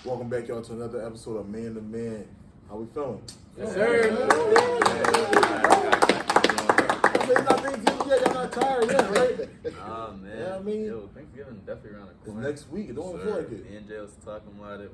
Welcome back, y'all, to another episode of Man to Man. How we feeling? Yes, sir. Y'all not tired yet, right? Oh man. Yeah, I mean, yo, Thanksgiving definitely around the it's corner. next week. It don't feel like it. Me and Jay was talking about it.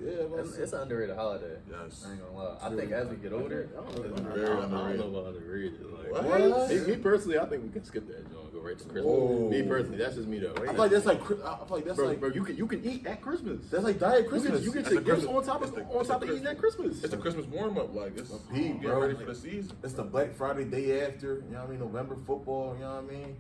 It's an underrated holiday. Yes. I ain't gonna lie. I think as we get older, Very I don't know underrated. about underrated. Like, What? Me personally, I think we can skip that joint and go right to Christmas. Whoa. Me personally, that's just me though. I feel like that's like Bro, you can eat at Christmas. that's like diet Christmas. You can That's take the gifts Christmas- on top it's the of eating at Christmas. It's the Christmas warm up, like it's peak, getting bro. ready for the season. It's the Black Friday day after. You know what I mean? November football. You know what I mean?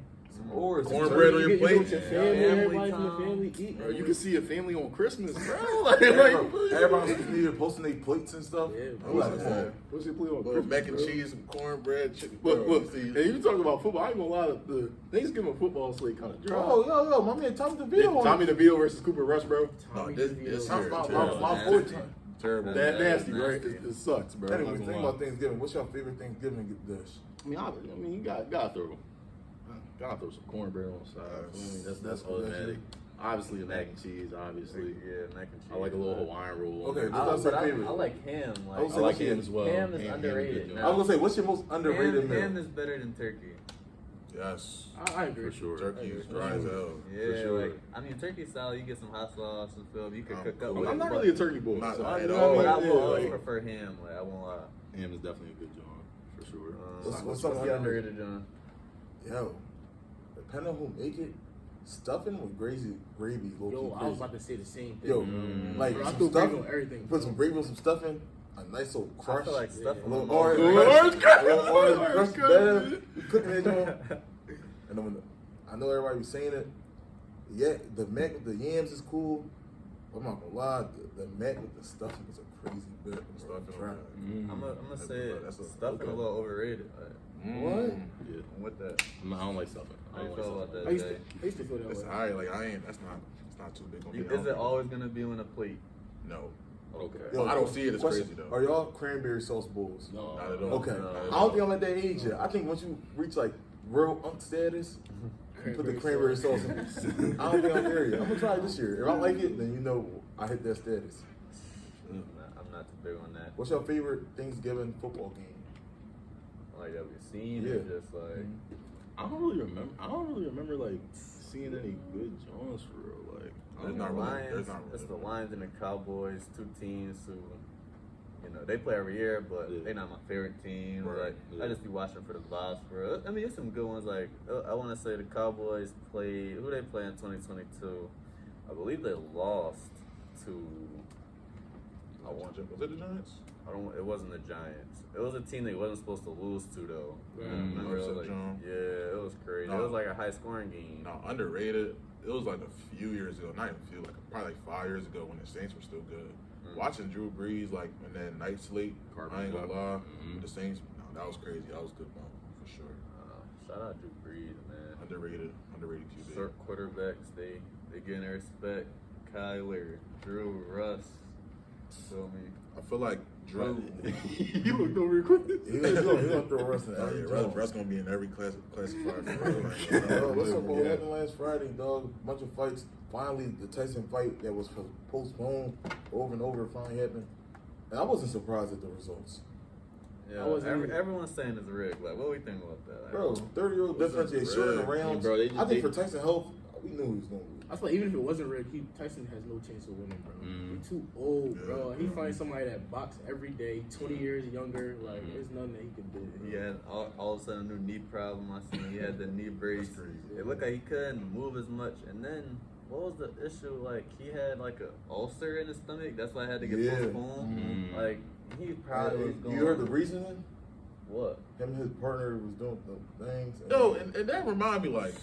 Or it's Cornbread on your plate. with your Yeah. family, Family everybody from time. the family eat. Bro, you Mhm. can see your family on Christmas, bro. Like, Everybody on social media posting their plates and stuff. Yeah, I'm bro. like, come on. What's your play on Little Christmas? mac and bro? cheese, some cornbread, chicken. Look, bro, look, see, and you talking about football, I ain't gonna lie, the Thanksgiving football slate kind of dry. Oh, yo, my man Tommy DeVito. Tommy DeVito versus Cooper Rush, bro. No, Tommy this DeVito. my boy. terrible. That nasty, Nasty. right? It sucks, bro. Anyway, I'm not think gonna about lie. Thanksgiving. What's your favorite Thanksgiving dish? I mean, you gotta throw some cornbread on the side. I mean, that's automatic. Obviously, the mac and cheese. Obviously, yeah, mac and cheese. I like a little Hawaiian roll. Okay, on what's there. your But I favorite? like ham. I Like, would I say like what's your- ham as well. ham is good underrated. joint. I was gonna say, what's your most underrated meal? ham is better than turkey. Yes, I agree. For sure. turkey is dry as hell. Yeah, sure. like I mean, turkey salad. You get some hot sauce and stuff. You can I'm cook up cool. with. I'm it, not but- really a turkey boy. Not so at you know all. what But I I mean? will Yeah, always like, prefer ham. Like I won't lie. ham is definitely a good joint for sure. What's What's something the underrated, John? Yo, depending on who make it, stuffing with gravy, low Yo, key I was crazy. about to say the same thing. Yo, like Bro, I some threw gravy stuffing, on everything. put some gravy on some stuffing, a nice little I crush, feel like stuffing. a little on orange, Orange crush, a little crush. orange Orange crush, crush. better. You cooking that joint, and then I know everybody was saying it. Yeah, the mac with the yams is cool. I'm not gonna lie, the mac with the stuffing is a crazy bit. Stuffing, Try. okay. I'm gonna say it. That's a- Stuffing okay. a little overrated. Like, What? Yeah, I'm with that. I don't like stuffing. How you I feel don't about like that, I used Jay? to feel that It's way. alright. Like I ain't. It's not too big on me. Is it always gonna be on a plate? No. stuffing. Okay. Yo, I don't see it as question, crazy, though. Are y'all cranberry sauce bowls? No, Not at all. Okay, No. I don't think I'm at that age yet. I think once you reach like real unk status, you put the cranberry sauce in. I don't think I'm there yet. I'm gonna try it this year. If I like it, then you know I hit that status. I'm not too big on that. What's your favorite Thanksgiving football game? Like that we've seen, Yeah. or just like I don't really remember like seeing any good joints for real. Like, There's the not really. Lions. There's not It's the really. Lions and the Cowboys, two teams who, they play every year, but Yeah. they're not my favorite team. Right. Like Yeah. I just be watching for the vibes. For I mean, it's some good ones. Like I want to say the Cowboys played. Who they play in 2022? I believe they lost to. I want you. Was it the Giants? It wasn't the Giants. It was a team they wasn't supposed to lose to though. Right. I remember it was Upset like, John. yeah, it was crazy. No. It was like a high scoring game. No, underrated. It was like a few years ago. Not even a few. Like probably like 5 years ago when the Saints were still good. Watching Drew Brees like in that night slate. I ain't gonna lie. Mhm. The Saints. No, that was crazy. That was good bump for sure. Shout out Drew Brees, man. Underrated QB. Certain quarterbacks, they getting their respect. Kyler, Drew, Russ. Feel me? I feel like Drew. you looked over real quick. He gonna throw Russ in Oh, every yeah, joint. Russ gonna be in every classified. Yo, what's up? What Yeah. happened last Friday, dog? Bunch of fights. Finally, the Tyson fight that was postponed over and over finally happened. And I wasn't surprised at the results. Yeah, I wasn't either. everyone's saying it's rigged. Like, what we think about that? Like, Bro, 30-year-old differentiate What's short in the red? rounds. Bro, I think for Tyson Health, we knew he was going to lose. I feel like even if it wasn't rigged, Tyson has no chance of winning, bro. He's too old, bro. He finds somebody that box every day, 20 years younger. Like, there's nothing that he can do. He had all of a sudden a new knee problem. I seen he had the knee brace. It looked like he couldn't move as much. And then what was the issue? Like he had like a ulcer in his stomach. That's why I had to get postponed. Like he probably was going. You heard the reasoning? What? Him and his partner was doing the things. Yo, and that remind me like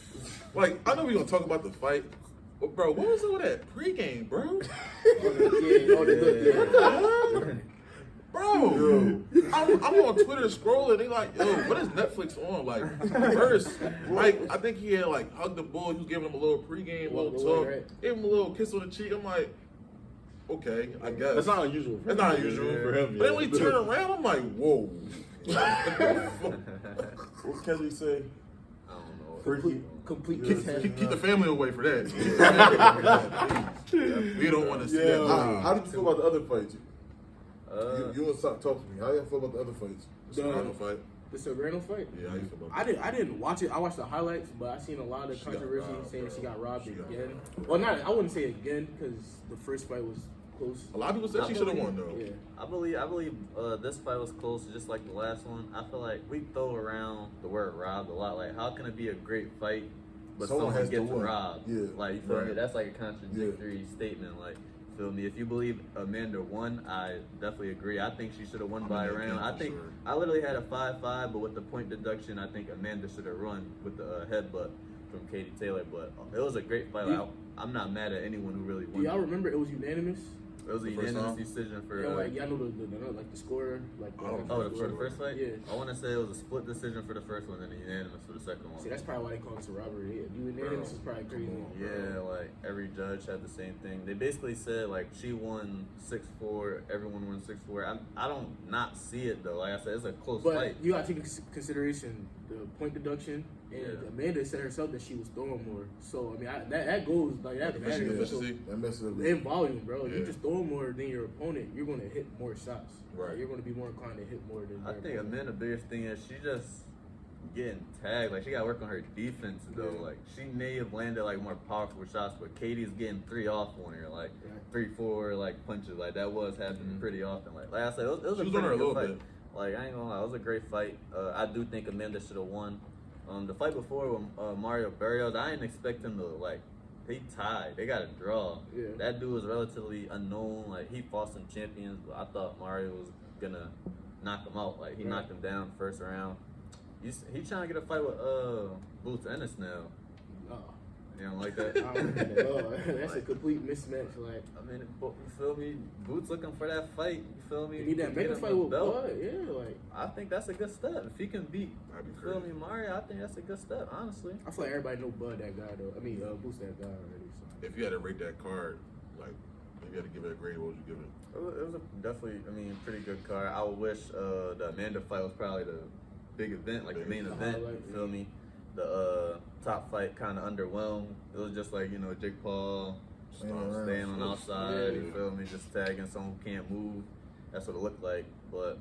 I know we gonna talk about the fight, but bro, what was all that pregame, bro? Bro, I'm on Twitter scrolling. They like, yo, what is Netflix on? Like, first, like, I think he had like hugged the bull. He was giving him a little pregame, little talk, gave him a little kiss on the cheek. I'm like, okay, I guess That's not unusual. That's not unusual for him. But then when he turn around, I'm like, whoa. What Kendrick say? I don't know. freaky. Complete Yeah, catastrophe. Keep the family away for that. We don't want to see that. How did you feel about the other fights? You and Saki, talk to me. How do you feel about the other fights? The Serrano fight. The Serrano fight? Yeah, how you feel about that? I didn't watch it. I watched the highlights, but I seen a lot of She got controversy robbed, saying bro. she got robbed She got again. robbed. Well, not I wouldn't say again because the first fight was close. A lot of people said she should have won though. Yeah. I believe this fight was close, just like the last one. I feel like we throw around the word robbed a lot. Like, how can it be a great fight, but Someone someone has to gets win. robbed? Yeah. Like, you feel me? Right. That's like a contradictory statement. Like, feel me? If you believe Amanda won, I definitely agree. I think she should have won by a Amanda round. again, I think for sure. I literally had a 5-5, but with the point deduction, I think Amanda should have run with the headbutt from Katie Taylor. But it was a great fight. Like, I'm not mad at anyone who really Do won. y'all remember it was unanimous? It was a The first unanimous round? decision for. Yeah, like y'all know the score, like I don't Oh, know. for the first fight? Yeah. I want to say it was a split decision for the first one and a unanimous for the second one. See, that's probably why they call this a robbery. Yeah, unanimous is probably crazy. Yeah, like every judge had the same thing. They basically said like she won 6-4, everyone won 6-4. I don't not see it though. Like I said, it's a close But fight. you gotta take into consideration the point deduction, and Yeah. Amanda said herself that she was throwing more. So I mean, that goes like that Efficiency, matters. So, efficiency. That messes up. in volume, bro. If Yeah. you just throw more than your opponent, you're going to hit more shots. Right. Like, you're going to be more inclined to hit more than. I your think opponent. Amanda's biggest thing is she just getting tagged. Like she got to work on her defense though. Yeah. Like she may have landed like more powerful shots, but Katie's getting 3 off on her, like Right. 3-4 like punches. Like that was happening pretty often. Like I said, it was She a was on pretty her a good little fight. bit. Like I ain't gonna lie, it was a great fight. I do think Amanda should have won. The fight before with Mario Barrios, I didn't expect him to like. They tied. They got a draw. Yeah. That dude was relatively unknown. Like he fought some champions, but I thought Mario was gonna knock him out. Like he Right. knocked him down first round. He trying to get a fight with Boots Ennis now. Oh. You don't like that? I don't know. That's a complete mismatch. Like, I mean, you feel me? Boots looking for that fight. You feel me? you need that Get mega him fight a with belt. Bud. Yeah, like I think that's a good step. If he can beat, That'd be you feel crazy. me, Mario, I think that's a good step. Honestly. I feel like everybody know Bud that guy though. I mean, Boost that guy already. So. If you had to rate that card, like if you had to give it a grade, what would you give it? It was definitely, I mean, pretty good card. I would wish the Amanda fight was probably the big event, like the main The event. highlight, You feel me? The top fight kind of underwhelmed. It was just like, you know, Jake Paul Staying around. staying on the outside. Yeah. You feel me? Just tagging someone who can't move. That's what it looked like. But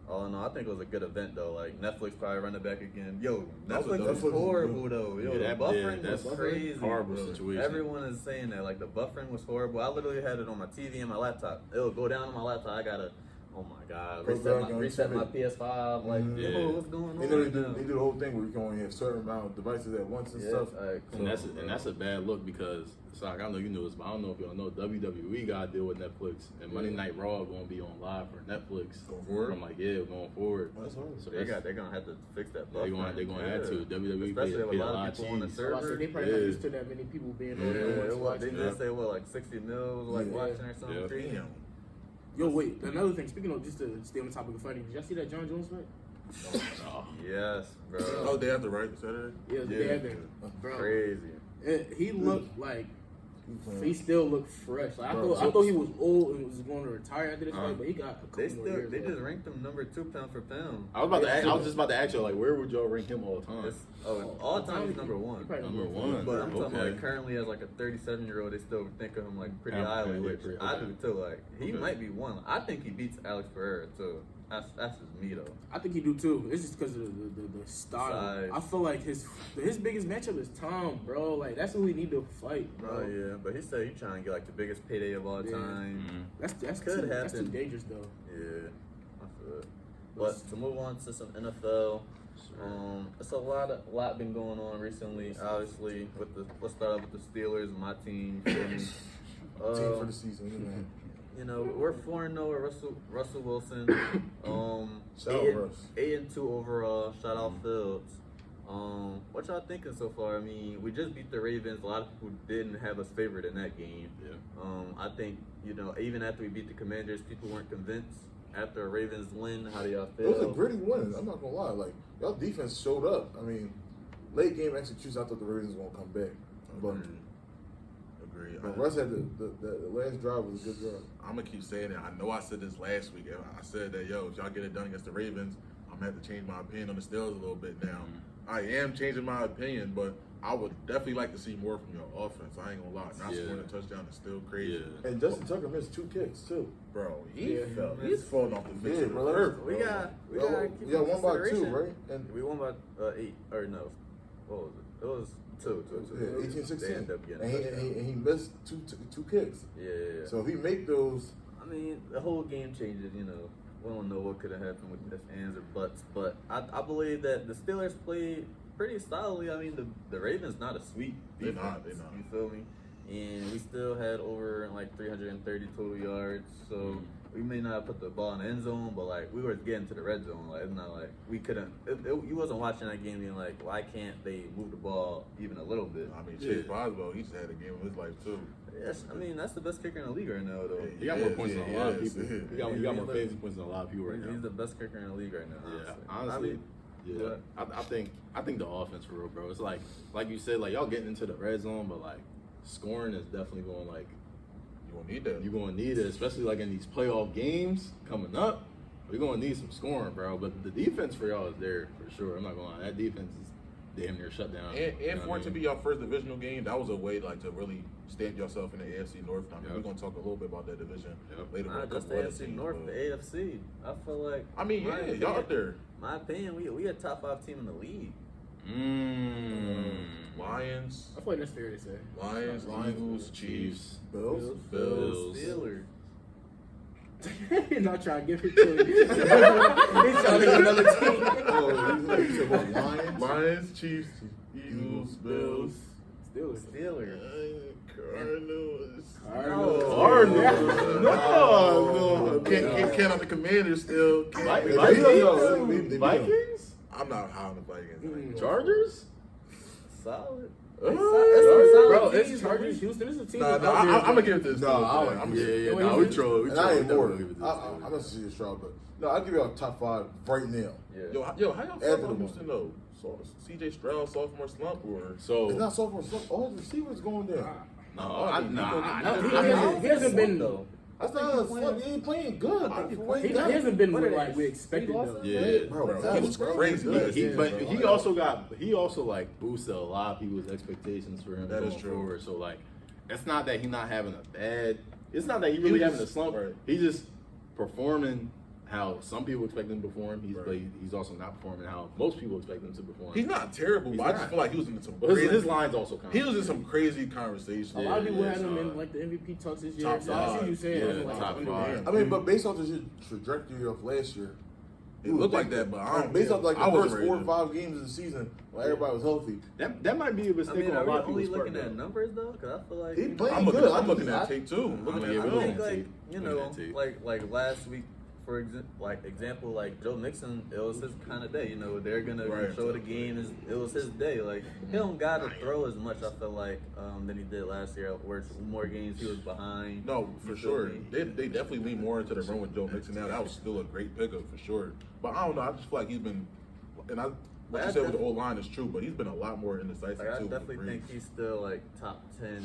all in all, I think it was a good event though. Like Netflix probably run it back again. Yo, Netflix Netflix was was horrible good. though. Yo, Yeah, the that- buffering yeah, was that's crazy. horrible bro. situation. Everyone is saying that. Like the buffering was horrible. I literally had it on my TV and my laptop. It'll go down on my laptop. I gotta. Oh my god! Go back on Reset my TV. PS5. Like, Yeah. yo, what's going on? They know right now? they do the whole thing where you can only have certain amount of devices at once and Yeah, stuff. alright, come And on, that's bro. a bad look because Saki, I know you know this, but I don't know if y'all know WWE got to deal with Netflix and Monday Night Raw going to be on live for Netflix. Going forward? I'm like, yeah, going forward. That's hard. So They're gonna have to fix that. They're buffering. gonna have to. WWE Especially paid with a a lot lot of of people on the cheese. So I server. said they probably not Yeah. used to that many people being Yeah, on there. it was, they watching. just say what, like 60 mil like Yeah. watching or something Yeah. crazy. Damn. Yo, wait. Another thing. Speaking of, just to stay on the topic of fighting, did y'all see that John Jones fight? Oh, Yes, bro. Oh, day after, right? Saturday? Yeah, the Yeah. day after. Bro, Crazy. he looked like he still looked fresh. Like, Bro, I thought he was old and was going to retire after this Uh-huh. fight, but he got a couple They more years. they left. just ranked him number 2 pound for pound. I was just about to ask you, like, where would y'all rank him all time? It's, all time he's number He 1. probably Number 1. But I'm talking Okay. like currently as like a 37-year-old, they still think of him like pretty Yeah, highly, yeah, which pretty- I okay. do too. Like he Okay. might be 1. I think he beats Alex Pereira too. That's just me though. I think he do too. It's just because of the style. Size. I feel like his biggest matchup is Tom, bro. Like that's who we need to fight, bro. Oh yeah, but he said he's trying to get like the biggest payday of all Yeah. time. Mhm. That's Could too, that's too happen. dangerous though. Yeah, I feel it. But to move on to some NFL, it's a lot been going on recently. Obviously, let's start off with the Steelers, my team. You feel me? Team for the season, you know. You know, we're 4-0 with Russell Wilson. Shout out Russ. 8-2 overall. Shout out Fields. What y'all thinking so far? I mean, we just beat the Ravens. A lot of people didn't have us favored in that game. Yeah. I think, you know, even after we beat the Commanders, people weren't convinced. After a Ravens win, how do y'all feel? It was a gritty win. I'm not gonna lie. Like y'all defense showed up. I mean, late game execution. I thought the Ravens were gonna come back, but Agreed. but Russ had the last drive was a good drive. I'm gonna keep saying it. I know I said this last week. I said that, yo, if y'all get it done against the Ravens, I'm gonna have to change my opinion on the Steelers a little bit now. I am changing my opinion, but I would definitely like to see more from your offense. I ain't gonna lie. Not scoring a touchdown is still crazy. Yeah. And Justin Tucker missed 2 kicks too. Bro, Yeah. he's falling off the face of the bro. earth. We got We got 1 by 2, consideration. right? And We won by 8 or no? What was it? It was 2. yeah, 18-16. They ended up getting And a touchdown. he missed two kicks. Yeah. So if he make those, I mean, the whole game changes, you know. We don't know what could have happened with if, ands, or buts, but I believe that the Steelers played pretty solidly. I mean, the Ravens not a sweet They're defense. not, they're not. You feel me? And we still had over like 330 total yards, so we may not put the ball in the end zone, but like we were getting to the red zone. Like it's not like we couldn't. You wasn't watching that game being like, why can't they move the ball even a little bit? I mean, Chase Boswell, he just had a game of his life too. Yes, I mean that's the best kicker in the league right now, though. He got more points than a lot of Yes, people. yes. He got more fantasy points than a lot of people right He's now. the best kicker in the league right now. Yeah, honestly. honestly, yeah. I think the offense for real, bro. It's like you said, like y'all getting into the red zone, but like scoring is definitely going like You gonna need that. you're gonna need it, especially like in these playoff games coming up. We're gonna need some scoring, bro. But the defense for y'all is there for sure. I'm not gonna lie, that defense is damn near shut down. And You know for what it to I be mean? your first divisional game, that was a way like to really stamp yourself in the AFC North. I mean, Yep. we're gonna talk a little bit about that division Yep. later. with a Not just the couple other AFC teams, North, but- the AFC. I feel like. I mean, my yeah, opinion- y'all up there. My opinion, we a top 5 team in the league. Lions, I feel like that's fair to say. Lions, Eagles, Chiefs, Bills. Bills. Steelers. Not trying to give it to you. He's trying to get another team. Oh, you said what? Lions. Lions, Chiefs, Eagles, Bills. Steelers. Cardinals. Cardinals. No. Can't on the Commanders still. Vikings? I'm not high on the Vikings. Chargers? Solid. Bro, it's Chargers, Houston. This is a team. Nah, that's out there. I'm gonna give it to the No, Steelers. I like- I'm Yeah, Wait, no, wait, we troll. And I ain't more. Definitely give it to the I'm Steelers. gonna see this Stroud, but no, I'll give you a top 5 right now. Yo, how y'all feel After the about Houston though? So, CJ Stroud sophomore slump or? So It's not sophomore. All the receivers going there. He hasn't been though. That's not a slump. He ain't playing good. He hasn't been like we expected though. Yeah, Bro, He was crazy last He, season, but bro. he also like boosted a lot of people's expectations for him. That is going true. forward. So like, it's not that he's not having a bad. It's not that he really having a slump. Right. He's just performing how some people expect him to perform. Right. But he's also not performing how most people expect him to perform. He's not terrible, He's but I just not. feel like he was in some But his crazy. lines also count. He was in some crazy conversations. A lot of people Yeah, had him so, in like the MVP talks this year. top So I see five. you saying Yeah, like, top under five. him. I mean, but based off the trajectory of last year, It looked like that, but I don't. based off like I the wasn't first ready 4 or to- 5 games of the season, when everybody was healthy, that might be a I mistake mean, on are a we lot of only people's looking part, at though. numbers though? Because I feel like he playing I'm looking, good. I'm looking I at tape too. I'm looking I at mean, I I'm film. think looking at like tape. you Looking know, at tape. like last week, for example, like Joe Mixon, it was his kind of day. You know, they're gonna Right. show the game. It was his day. Like he don't got to throw as much. I feel like than he did last year. Where more games he was behind. No, for You feel sure. me? They definitely lean more into the run with Joe Mixon now. That was still a great pickup for sure. But I don't know. I just feel like he's been, and what But you I said with the def- old line is true. But he's been a lot more indecisive Like I too. with definitely the think Brees. he's still like top 10.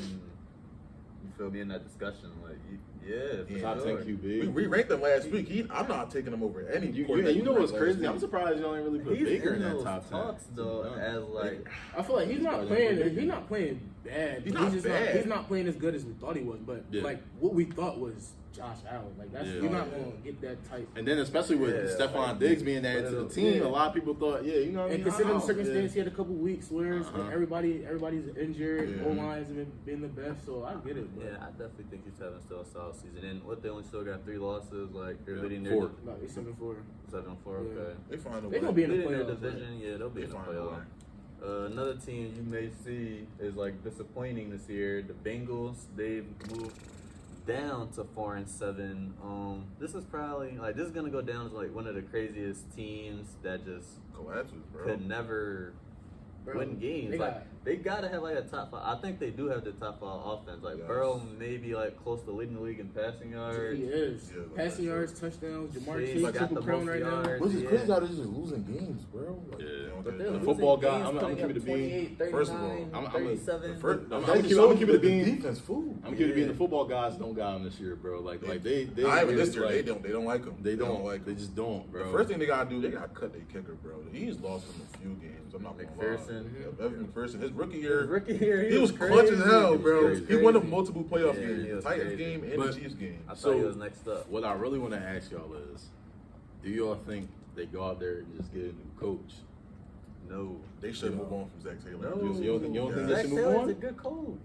You feel me in that discussion? Like yeah, for Top sure. 10 QB. We ranked him last week. I'm not taking him over any. You quarterback know we what's ranked last crazy? I'm week. surprised you only really put He's Baker in in that those top 10. talks though, as like I feel like he's not playing. He's not playing bad. He's not just bad. He's not playing as good as we thought he was. But Yeah. like what we thought was Josh Allen. Like that's Yeah. you're not gonna get that type. And then especially with Yeah, Stephon like, Diggs being added to the team, yeah. a lot of people thought, yeah, you know what I And mean? considering the Oh, circumstance, he had a couple weeks where Uh-huh. everybody's injured, Yeah. O-lines haven't been the best, so I get it. But yeah, I definitely think he's having still a solid season. And what they only still got 3 losses. Like they're Yeah, leading 4. their about 7-4. 7-4. Yeah. Okay. They find a They way. gonna be in the Leading their playoffs. division, yeah, they'll be They in the find a playoffs. way. Another team you may see is like disappointing this year. The Bengals, they've moved down to 4-7. This is probably like this is gonna go down as like one of the craziest teams that just Collapses, bro. could never Bro, win games. they Like got They gotta have like a top 5. I think they do have the top 5 offense. Like Yes. Burrow maybe like close to leading the league in passing yards. He is. Yeah, like Passing that. yards, touchdowns. Jamar He's Chase got triple the crown most right now. yards. Which is Yeah. crazy how they're just losing games, bro. Like, Yeah. But The they're football losing guy, games, I'm putting keep it up a bean. 28, First of all, 39, I'm a- 37. First, I'm that gonna just keep shows it a you bean. the defense fool. I'm keeping it being Yeah. the football guys don't got him this year, bro. Like they Not even really, this year. like, They don't like him. They don't like They him. just don't, bro. The first thing they gotta do, they gotta cut their kicker, bro. He's lost him a few games. I'm not gonna lie. McPherson. Yeah, Evan McPherson. His rookie year, His rookie year, he was crazy. clutch as hell, bro. He was He won crazy. up multiple playoff Yeah, games, he the was Titans crazy. game and But- the Chiefs game. I thought So- he was next up. What I really want to ask y'all is, do y'all think they go out there and just get a new coach? No. They should move on from Zach Taylor. No. You don't think Yeah. they Zach should move Taylor's on? a good coach.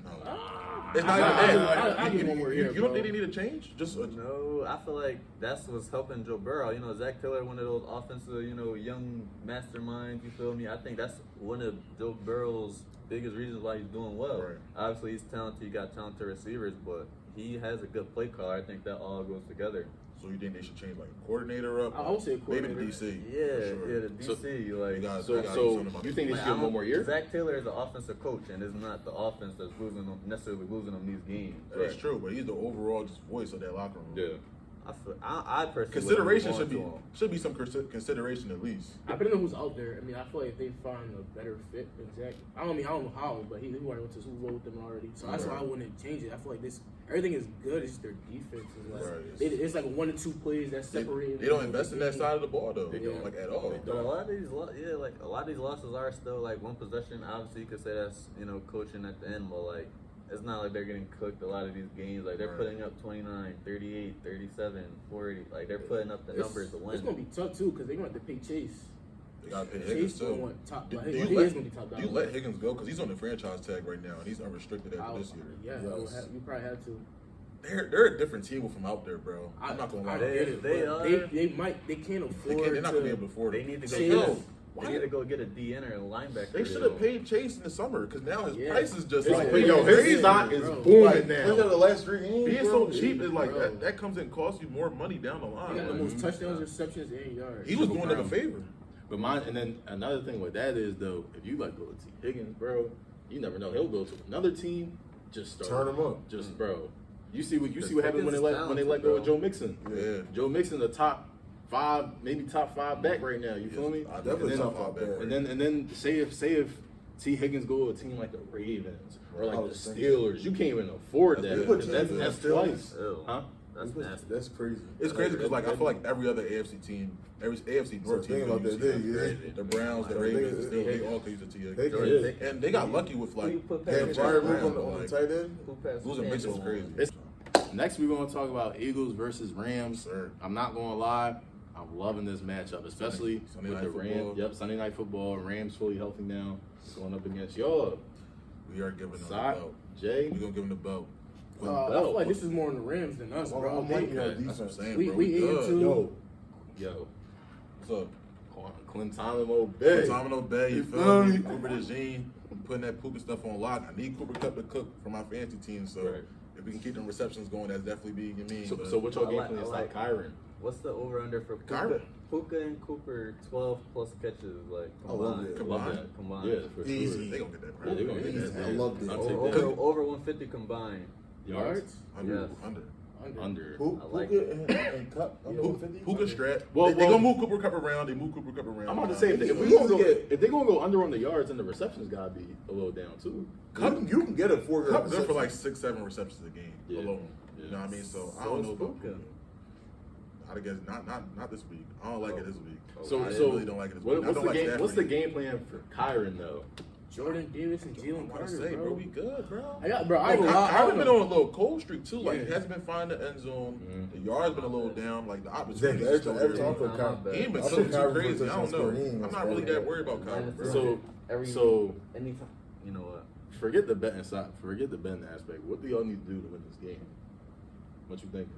No. Ah, It's not I- even I- that. I give one more here, You don't bro. think they need a change? Just No, I feel like that's what's helping Joe Burrow. You know, Zach Taylor, one of those offensive, young masterminds. You feel me? I think that's one of Joe Burrow's biggest reasons why he's doing well. Right. Obviously, he's talented. He got talented receivers, but he has a good play caller. I think that all goes together. so you think they should change like coordinator up? I would say maybe coordinator. the DC. Yeah, for sure. yeah, the DC. like, They got- So they gotta do something about you it. think they like, should give him one more year? Zach Taylor is the offensive coach, and it's not the offense that's necessarily losing them these games. That's true, but he's the overall just voice of that locker room. Yeah. I personally Consideration wouldn't move on to him. should be some consideration at least. I don't know who's out there. I mean, I feel like if they find a better fit than Zach. I don't know how, but he already went to Super Bowl with them already. So that's why I Right. wouldn't change it. I feel like everything is good. It's just their defense is like Right. it's like 1 or 2 plays that They, separate. they don't invest in that side of the ball though. They don't. Like at all. They But a lot of these losses are still like one possession. Obviously, you could say that's coaching at the end, but like it's not like they're getting cooked. A lot of these games, like they're Right. putting up 29, 38, 37, 40. Like they're putting up the numbers to win. It's gonna be tough too because they're gonna have to pay Chase. They gotta pay Chase Higgins gonna too. want top. Do Like, you he let- is gonna be top Do dollar. you let Higgins go because he's on the franchise tag right now and he's unrestricted after this year? Yeah, you probably have to. They're a different team from out there, bro. I'm not gonna lie. I to you. get it. They but are. They can't afford. They're not gonna be able to afford They it. need to go. Chase. Get Why? they need to go get a DN or a linebacker. They should have paid Chase in the summer because now his Yeah. price is just It's like like, yo, his crazy. stock is bro. booming Like, now. look at the last 3 games. Being bro. so cheap is like Bro. that comes and costs you more money down the He line. got the Like, most touchdowns, receptions, and yards. he was doing them a favor. But and then another thing with that is though, if you let go of T. Higgins, bro, you never know. He'll go to another team, just start Turn him up. Just bro. You see what Because happened when they Higgins is let go of talented, Joe Mixon. Yeah. Joe Mixon, the top 5, maybe top 5 back right now. You feel me? I definitely and then, top 5 back. and then say if T. Higgins go to a team like the Ravens or like I the was thinking- Steelers, you can't even afford That's that. good. That's Steelers. twice, Ew. huh? That's nasty. That's crazy. It's crazy because like I feel like every other AFC team, every AFC North So team, think about use that, T. yeah. the Browns, the So Ravens, think- they all could use a T. They Jordan can- Dick- And they got lucky with Who you like put That past fire Jordan? move on the tight end. Who passed losing the Mixon was Campbell? crazy. It's- Next, we're going to talk about Eagles versus Rams. Sir. I'm not going to lie. I'm loving this matchup, especially Sunday with night the Rams. football. Yep, Sunday night football. Rams fully healthy now. Going up against y'all. We are giving them the Sock, belt. Jay. We're gonna give them the belt. I feel like this is more on the Rams than us, bro. I'm liking our That's what I'm defense. saying, We bro. we good. 8-2. Yo, What's up? Quintana Bay. Domino Bay, you feel me? Cooper DeJean, putting that Puka stuff on lock. I need Cooper Cup to cook for my fantasy team, so Right. if we can keep them receptions going, that's definitely being mean. but So what y'all I game like- plan is I like like- Kyron? What's the over under for Puka? Kyron? Puka and Cooper 12 plus catches like I love combined. it. Love Combined? that. Combined. Yeah, for Easy. sure. they gonna get that. Yeah, they gonna get Easy. that. I love this. I'll Over, take that. over 150 combined. Yards? Under, Yes. under. Under. Puka I like and Cup. Yeah. 150. Puka strap. Well, they gonna move Cooper Cup around. They move Cooper Cup around. I'm about to say if we we gonna gonna go, get- if they gonna go under on the yards, then the receptions gotta be a little down too. You can get a 4-yard Cup good for reception. like 6-7 receptions a game Yeah. alone. Yeah. You know what I mean? So I So don't is know about Puka. Puka. I guess not this week. I don't like it this week. So I so really don't like it this what- week. I what's don't the like game? Stafford What's the either. game plan for Kyron though? Jordan Davis and Jalen I'm Carter, about to say, bro, bro. we good, bro. I got, bro. I Like, ain't gonna lie, I I've don't been know. on a little cold streak too. Like he Yeah. hasn't been finding the end zone. The yard's been a little down. Like the Exactly. opportunity Every is still time I there. put Kyron. He He ain't been I so put too Kyron for crazy. I don't touchdown know. score. He ain't I'm not scoring really that. that worried about Kyron, bro. So anytime. You know what? forget the betting side. Forget the betting aspect. What do y'all need to do to win this game? What you thinking?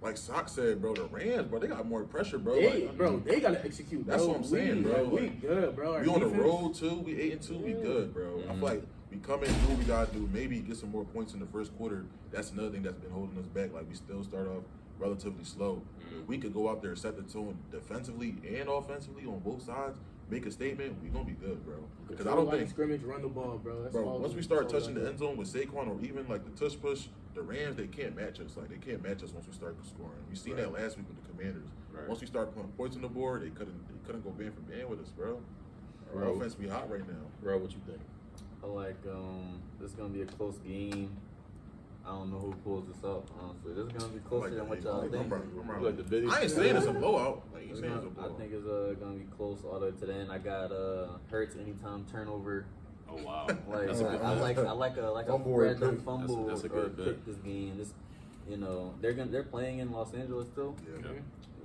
Like Sock said, bro, the Rams, bro, they got more pressure, bro. They, Like, bro, they gotta execute. That's bro. what I'm saying, we, bro. We Like, good, bro. Our we on the defense- road too. We 8-2. We good, bro. I feel like we come in, do what we gotta do. Maybe get some more points in the first quarter. That's another thing that's been holding us back. Like we still start off relatively slow. We could go out there and set the tone defensively and offensively on both sides. make a statement, we gonna be good, bro. Because I Control don't line think, of scrimmage, run the ball, bro. That's bro, all once we that's start all touching we the gotta end zone with Saquon or even like the tush push, the Rams, they can't match us. Like, they can't match us once we start scoring. We seen that last week with the Commanders. Right. Once we start putting points on the board, they couldn't go band for band with us, bro. Our Bro. offense be hot right now. Bro, what you think? I like this is gonna be a close game. I don't know who pulls this up, honestly. This is gonna be closer than what y'all think. Like the video. I ain't saying it's a blowout. Like, you It's saying it's a gonna- I blowout. think it's gonna be close all the way to the end. I got Hurts anytime turnover. Oh wow. Like That's a good I like a Fumble or random pick. fumble That's a or good pick this game. This, they're playing in Los Angeles still. Yeah.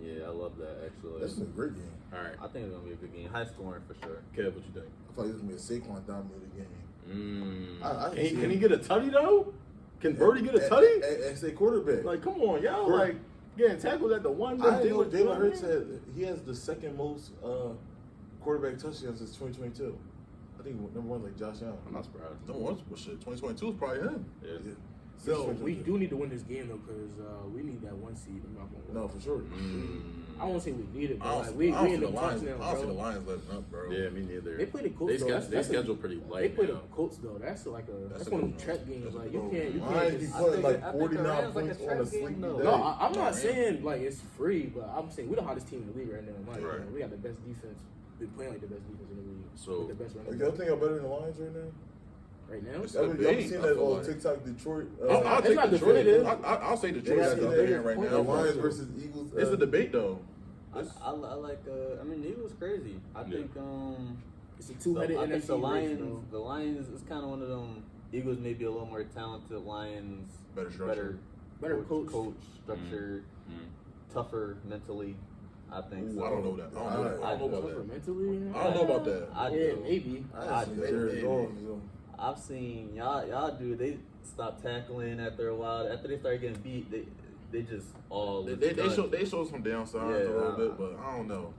Yeah, I love that actually. That's a great game. All right. I think it's gonna be a good game, high scoring for sure. Kev, what you think? I thought this was gonna be a Saquon dominated game. I Can he get a tutty though? Can Birdie get a tutty? As a quarterback. Like, come on, y'all. Like, getting tackled at the one. I didn't know Jalen Hurts he has the second most quarterback touchdowns since 2022. I think number one like Josh Allen. I'm not surprised. No one, but shit, 2022 is probably him. Yeah. Yeah. So we do need to win this game though, because we need that one seed. I'm not gonna lie. No, for sure. I won't say we need it, I but don't, like, we I don't in see the the talks Lions. now, I don't see the bro. Lions letting up, bro. Yeah, me neither. They play the Colts. They though. they schedule pretty They light. play now. the Colts though. That's like That's one of them a- trap games. that's a Like you good can't Lions be just. putting like I think the 49 Rams like a points on a trap sleepy game, day. though. No, I'm No, not yeah. saying like it's free, but I'm saying we're the hottest team in the league right now. In my Right. opinion. We got the best defense. Been playing like the best defense in the league. So- with the best Like, running y'all back. think y'all better than the Lions right now? Right now. It's Y'all a ever debate, seen I that feel old like. TikTok Detroit? I'll It's take not Detroit. definitive. I'll say Detroit They is got the the upper hand right point. the now. Lions versus Eagles. It's a debate though. I like. I mean, it was crazy. I Yeah. think. It's a two-headed I think NFC the race, Lions. bro. The Lions is kind of one of them. Eagles may be a little more talented. Lions Better structure. Better coach. structure, tougher mentally. I think. Ooh, so. I don't know that. I don't know about Tougher that. mentally. I don't know about that. I Yeah, do. maybe. I see Jared Goff, so. I've seen y'all do. They stop tackling after a while. After they start getting beat, they just all. They show some downsides Yeah, a little bit, but I don't know.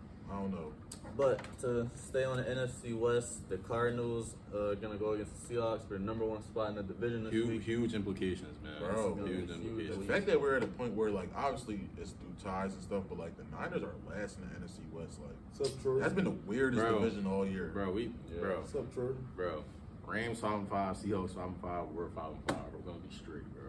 But to stay on the NFC West, the Cardinals gonna go against the Seahawks for the number one spot in the division this week. Huge implications, man. Bro, Huge huge. implications. The fact that we're at a point where, like, obviously it's through ties and stuff, but like the Niners are last in the NFC West. Like, What's up, Troy? that's been the weirdest Bro. division all year. Bro, What's up, Troy? bro. Rams 5-5, Seahawks 5-5, we're 5-5. We're gonna be straight, bro.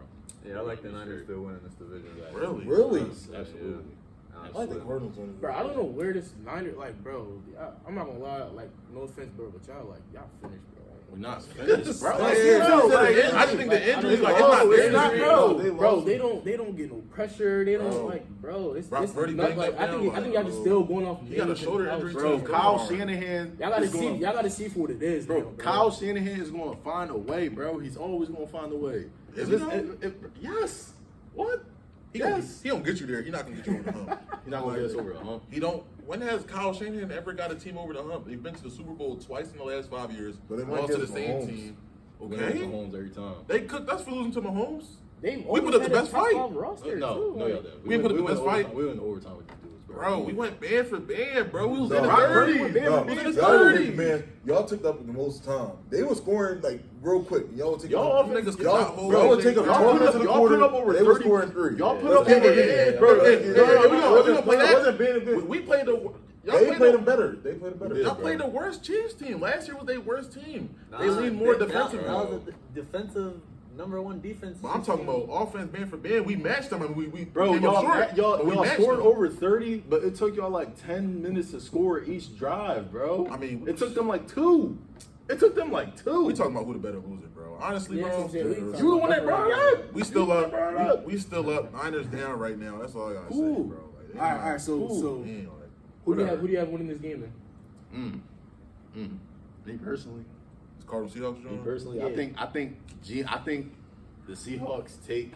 Yeah, I like the Niners still winning this division. Really? Really? Absolutely. I like the Cardinals winning. Bro, I don't know where this Niners, like, bro, I'm not gonna lie, like, no offense, bro, but y'all finished, bro. We're not finished, bro. Like, Yeah, I just think the injuries, like, Bro, it's it's not not, their bro. injury. Bro, they don't get no pressure. They don't Bro. like, bro. It's Brock Purdy not, banged like up I now, think like, y'all just still going off. he got a names shoulder and injury, Kyle Bro, too. Kyle Shanahan. Y'all gotta is see. gonna- Y'all gotta see for what it is, Bro, now, Kyle Shanahan is going to find a way, bro. He's always going to find a way. Is If he it's- though? yes. What? He Yes. don't get you there. He's not gonna get you over the hump. You're not going to get us over the hump. He don't. When has Kyle Shanahan ever got a team over the hump? They've been to the Super Bowl twice in the last 5 years. But they went lost to the against same Mahomes. team. We're Okay. Mahomes every time. They cooked us for losing to Mahomes. They We put up the best fight. Roster, No, too, no, like, y'all didn't. We put up the best overtime. fight. We went overtime with the dudes, Bro, we went band for band, bro. We was No, in the Brock 30s. Purdy, We was no, in the y'all didn't 30s. win, man. Y'all took up the most time. They were scoring like real quick. Y'all would take Y'all niggas could not y'all, hold y'all would that take up thing. 12 minutes of the y'all quarter. put up over They were 30. scoring 3. Y'all put Let's up keep over- it. Bro, Let's keep it. we gonna play It that. wasn't being We played the. Y'all They played played the- them better. They played them better. Y'all played the worst Chiefs team. Last year was their worst team. They Nah, lean more that- defensive. That was a defensive number one defense. But I'm talking about offense, band for band. We matched them, and we Bro, came up short. But we y'all matched scored them. over 30, but it took y'all like 10 minutes to score each drive, bro. I mean, it took them like 2. It took them like 2. We talking about who the better loser, bro. Honestly, Yeah, bro. that's what I'm saying. You the one that brought it up. We still You brought it up. up. We still up. Niners down right now. That's all I gotta say, Cool. bro. Like, they All right, not- all right. So they ain't like- who do whatever. you have winning this game then? Me personally, It's Cardinals Seahawks, me John. personally, Yeah. I think the Seahawks take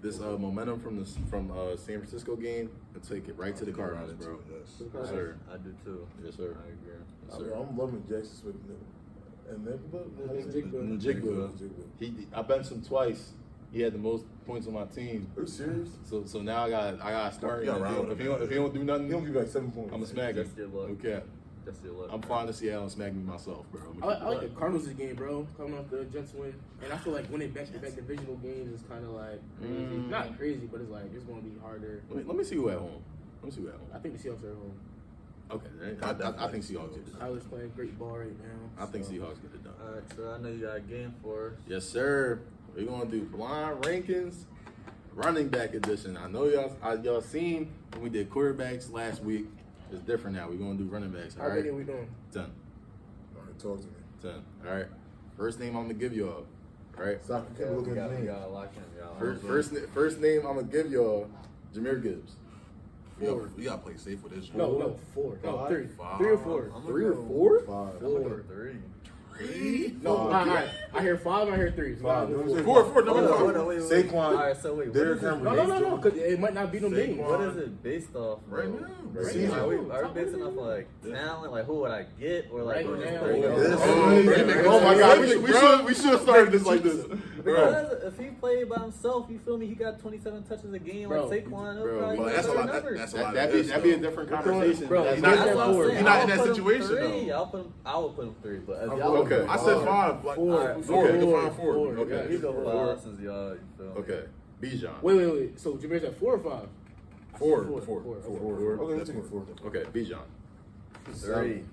this momentum from San Francisco game and take it right to the Cardinals, bro. Yes. Yes, sir. I do too. Yes, sir. I agree. Yes, I sir. mean, I'm loving Jackson Smith. And then, Njigba. I benched him twice. He had the most points on my team. Are you serious? So now I got start. You got Ronald. If he don't do nothing, He don't give you like 7 points. I'm a smack him. That's your luck. Okay. That's your luck. I'm fine to see Allen smack me myself, bro. I like the Cardinals this game, bro. Coming off the Jets win, and I feel like winning back-to-back divisional games is kind of like crazy. Not crazy, but it's like it's going to be harder. Let me see who at home. I think the Seahawks are at home. Okay, I think Seahawks get it done. Tyler's playing great ball right now. I think Seahawks get it done. All right, so I know you got a game for us. Yes, sir. We're gonna do blind rankings, running back edition. I know y'all seen when we did quarterbacks last week. It's different now. We're gonna do running backs. All How right, many are we doing? 10. All right, talk to me. 10. All right. First name I'm gonna give y'all. All right. Saki, Yeah, can't look we at got me. to lock him, y'all. First name I'm gonna give y'all, Jameer Gibbs. You gotta play safe with this. No, 4. No, Five. 3. Five. 3 or 4. I'm 3 or gonna 4? Five. I'm gonna go 3. No, Five. all right. I hear 5. I hear 3. So Five. I'll go Let me say 4. Four, number Hold on, five. wait. Saquon. All right, so wait, what Derrick is it? Henry. No, because it might not be no game. Saquon. What is it based off? Right bro? now. Right Season. now. Are we basing off like talent? Like who would I get, or like Right who just now. play well? This Oh my God, we should have started this like this. Because if he played by himself, you feel me? He got 27 touches a game Bro. like Saquon. Bro. Probably Well, get that's a lot. better numbers. That's a lot. That'd be a different conversation. Bro, That's he's not- not That's that what I'm four. saying. You're not I in would that put him situation, 3. though. I would put him 3. But if I'm y'all okay. would I go said five, 5. Like, Four. Four. You can find 4. Four. Okay. You go Four. 5 since y'all. You feel me? Okay. Bijan. Wait. So Jameer's at 4 or 5? 4. Four. 4. Okay, let's take it 4. Okay, Bijan. 3.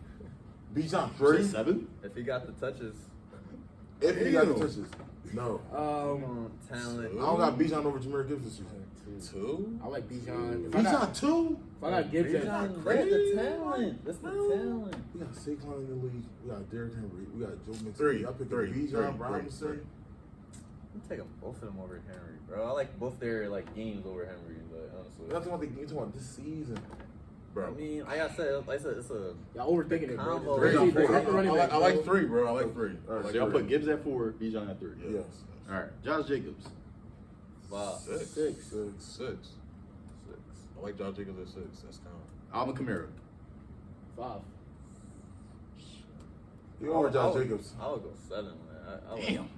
Bijan 3? 3. 7? If he got the touches, If he got the Ew. touches. No. come on, talent. I don't got Bijan over Jameer Gibbs this season. 2. I like Bijan. If I got- Bijan 2? If I got Gibbs at Bijan, that's the talent. That's the talent. We got Saquon in the league. We got Derrick Henry. We got Joe Mixon. 3. Y'all picking 3. Bijan, Robinson. I'm taking both of them over Henry, bro. I like both their like games over Henry, but honestly. We're not talking about the game, we're talking about this season. I Bro. mean, like I said, it's a Y'all overthinking it, bro. Combo. Three. Bijan They're 4. not the running back, I like bro. 3, bro. I like 3. All right, So y'all put Gibbs at 4, Bijan at 3. Yes. All right, Josh Jacobs. 5. 6. 6. 6. I like Josh Jacobs at 6. That's kind Alvin Kamara. 5. You over Josh Jacobs. I would go 7, man. Damn.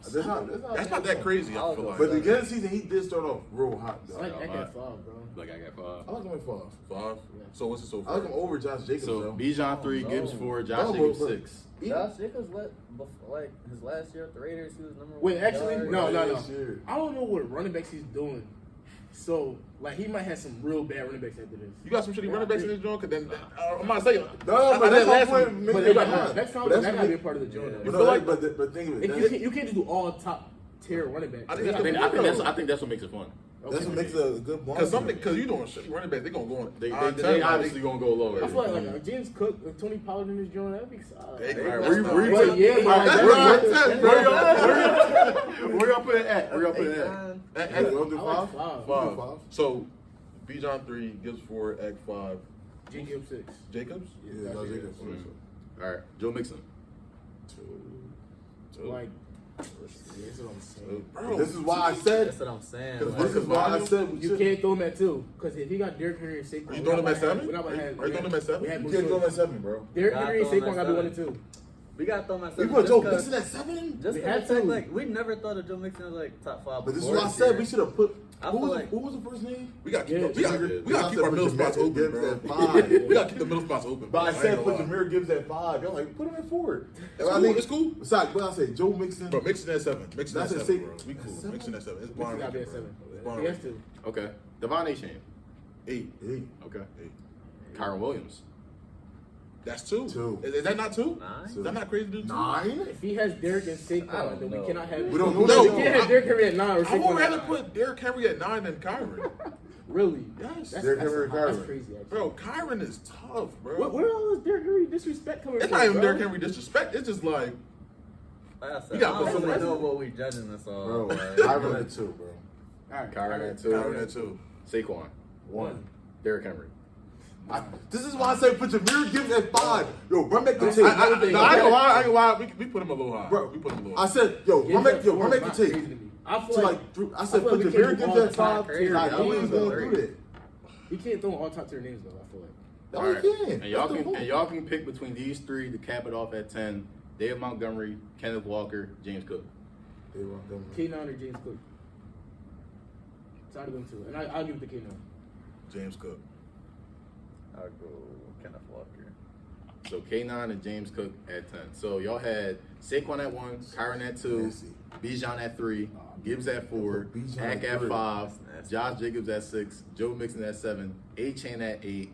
That's not that crazy. I feel like. But the beginning of the season, he did start off real hot, I though. like that at 5, bro. Like I got 5. I like him at 5. 5. Yeah. So what's it so I far? like him over Josh Jacobs, So though. Bijan 3, Oh, Gibbs no. 4, Josh No, Jacobs but- 6. Josh Jacobs like his last year at the Raiders, he was number 1. Wait, actually, no. This year. I don't know what running backs he's doing. So, like, he might have some real bad running backs after this. You got some shitty running backs in this joint? Cause then I'm not saying. No, but that's last not week. point. But Maybe that not. that's But that gotta be a part of the joint. Yeah. But You no, feel like, like- but think of it. You can't just do all top tier running backs. I think that's I think that's what makes it fun. That's what makes it a good blind. Cause you doing shitty running backs, they gonna go on. They on they 10, obviously gonna go lower. I feel like James Cook, Tony Pollard in this joint, that'd be solid. They- All right, That's where not- you Yeah, but That's like, not that's- 10, bro. where y'all put it at? Where y'all put it at? Hey, you want to do I like 5? 5. 5. Five. So Bijan 3, Gibbs 4, Egg 5, Jacob 6. Jacobs. Yeah, Josh Jacobs. All right, Joe Mixon. 2. Like, that's what I'm saying. Bro, This is why I said. That's what I'm saying. Because like- this is why I said we You should. can't throw him at 2. Because if he got Derrick Henry and Saquon, Are you throwing him at 7? we're not gonna have. Are you throwing him at 7? We had You more can't throw him at choice. 7, bro. Derrick Gotta Henry and throw him Saquon at gotta be 1 7. and 2. We got to throw him at We 7. put Joe just 'cause- Mixon at 7? Just We for the had fact, to. like, we never thought of Joe Mixon as like top 5. But this is before what I this said. year. We should have put. I Who feel was, like- who was the first name? We got to Yeah, keep our Gibbs middle spots open, Gibbs bro. at 5. We got to keep the middle spots open. But I ain't said gonna put lie. Jameer Gibbs at 5. Y'all like, put him at 4. It's cool. It's cool. Sorry, but I said Joe Mixon. Bro, Mixon at 7. Mixon at That's a 7, six- bro. We cool. seven? Mixon at 7. It's He blind gotta be ranking, at bro. 7. It's blind He has ranking. to. Okay, Devon A. Chain. 8. Hey, Okay, 8. Kyron Williams. That's 2. 2. Is that not 2? 9? Is that not crazy to do 2? 9? If he has Derrick and I Saquon, don't then know. we cannot have. We don't know No, We can't have Derrick Henry at 9 or I Saquon would at rather 9. put Derrick Henry at 9 than Kyron. Really? Yes. That's, Derrick that's, Henry, that's Kyron. crazy, actually. Bro, Kyron is tough, bro. Where all this Derrick Henry disrespect coming It's from? not even bro? Derrick Henry disrespect. It's just like, Like I said, You gotta I put don't somebody really know else. what we judging this on. Bro, but- Kyron at 2, bro. All right, Kyron at 2. Kyron at 2. Saquon. 1. Derrick Henry. This is why I say put Jameer Gibbs at 5. Yo, run back the I tape. ain't gonna lie. We put him a little high. Bro, We put him a little I high. said, yo, run back the not crazy tape. to me. I feel So like, like, I I said feel put like we Jameer can't Gibbs do at all 5. crazy. Nah, I we wouldn't ain't go gonna do three. that. you can't throw all top tier names though. I feel like. No, All we right. can't. And y'all That's the can point. and y'all can pick between these 3 to cap it off at 10. Dave Montgomery, Kenneth Walker, James Cook. They want them. K9 or James Cook. It's out of them two, and I'll give it to K9. James Cook. I'll go Kenneth Walker. So K9 and James Cook at 10. So y'all had Saquon at 1, Kyron at 2, Nasty. Bijan at 3, Gibbs at 4, Bijan Hack at at 3. 5, That's nasty. Josh Jacobs at 6, Joe Mixon at 7, A-Chain at 8,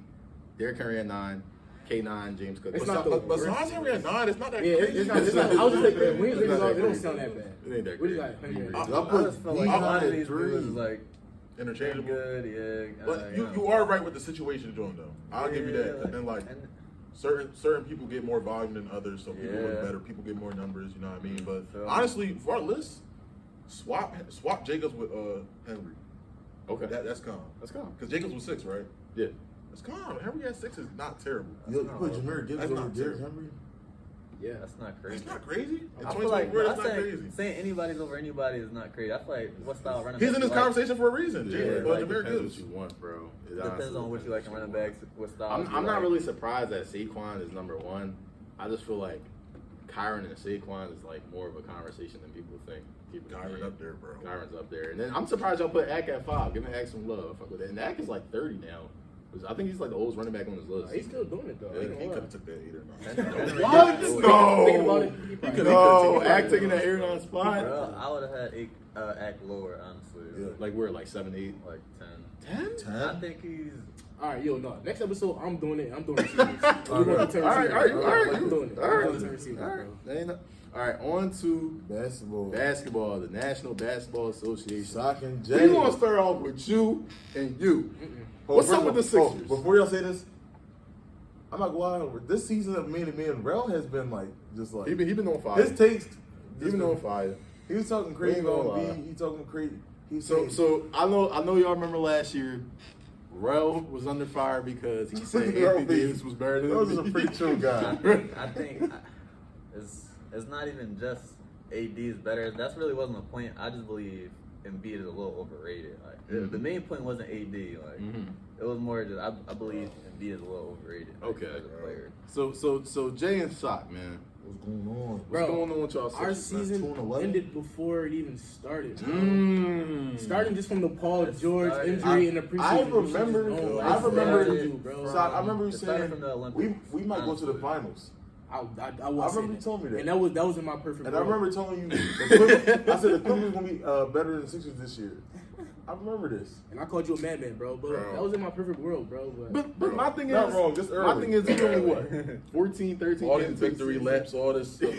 Derrick Henry at 9, K9, James Cook. It's But not the but worst. Zion Henry at 9, it's not that Yeah, crazy. it's not. I was just like, when you think about it, It it don't sound that bad. It ain't that What do you crazy. got? 100? I just feel like I'm one of at these 3. dudes is like Interchangeable. good, yeah. But know. you are right with the situation you're doing though. I'll give you that. Yeah, And then like and- certain people get more volume than others, so people Yeah. look better. People get more numbers. You know what I mean? But So- honestly, for our list, swap Jacobs with Henry. Okay. That's calm. That's calm. Because Jacobs was 6, right? Yeah. It's calm. Henry at 6 is not terrible. You put Jameer Gibbs That's over not Derrick terrible. Henry? Yeah. That's not crazy. It's not crazy. In I feel like 2024, that's I not say, crazy. saying anybody's over anybody is not crazy. I feel like what style running He's back in you this like? conversation for a reason. Yeah, Jameer like, Gibbs. depends what you want, bro. It Depends honestly on what you like in running what backs, what style. I'm not really surprised that Saquon is number 1. I just feel like Kyron and Saquon is like more of a conversation than people think. Kyron up there, bro. Kyron's up there. And then I'm surprised y'all put Ack at 5. Give me Ack some love. Fuck with that. And Ack is like 30 now. I think he's like the oldest running back on his list. He's still doing it though. Yeah, I ain't He gonna could lie. have took that 8 or 9. What? Thinking about it, he probably- No, Ack taking that Aaron on spot. Bro, I would have had act lower, honestly. Yeah. Like we're like 7, 8. Like 10. 10? I think he's. All right, yo, no. Next episode, I'm doing it. I'm doing receivers. We're going to turn All right, receivers. all right. I'm doing it. All I'm right. going to turn receivers, All bro. right. That ain't no- all right, on to Basketball. the National Basketball Association. Sock and We're Jay. going to start off with you and you. Oh, What's first up with of the all- Sixers? Before y'all say this, I'm not gonna lie. This season of me and Rel has been like just like He been on fire. his takes. He been on fire. He was talking crazy We ain't gonna on lie. B. He talking crazy. He So saying, so I know y'all remember last year, Rel was under fire because he said Rel Anthony B. Davis was better than that was me. a pretty true guy. I think it's not even just AD is better. That's really wasn't the point. I just believe Embiid is a little overrated. Like the main point wasn't AD. Like it was more just I believe Embiid is a little overrated. Like, Okay. as a player. So Jay and Sock, man. What's going on? What's Bro, going on with y'all Our Sixers, man? season 2-11? ended before it even started. Bro. Mm. Starting just from the Paul It George started- injury in the preseason. I you should remember. just know, I like, remember. what to do, bro. Sock, I remember you It started saying from the Olympics, we might go to the honestly. finals. I I was remember you told me that. and that was in my perfect. And I world. remember telling you, the Clippers, I said the Clippers gonna be better than the Sixers this year. I remember this. And I called you a madman, bro. But Bro. that was in my perfect world, bro. But my thing Not is, wrong, just my early. thing is, he's only what, 14, 13 All games these into the victory season? laps, all this stuff.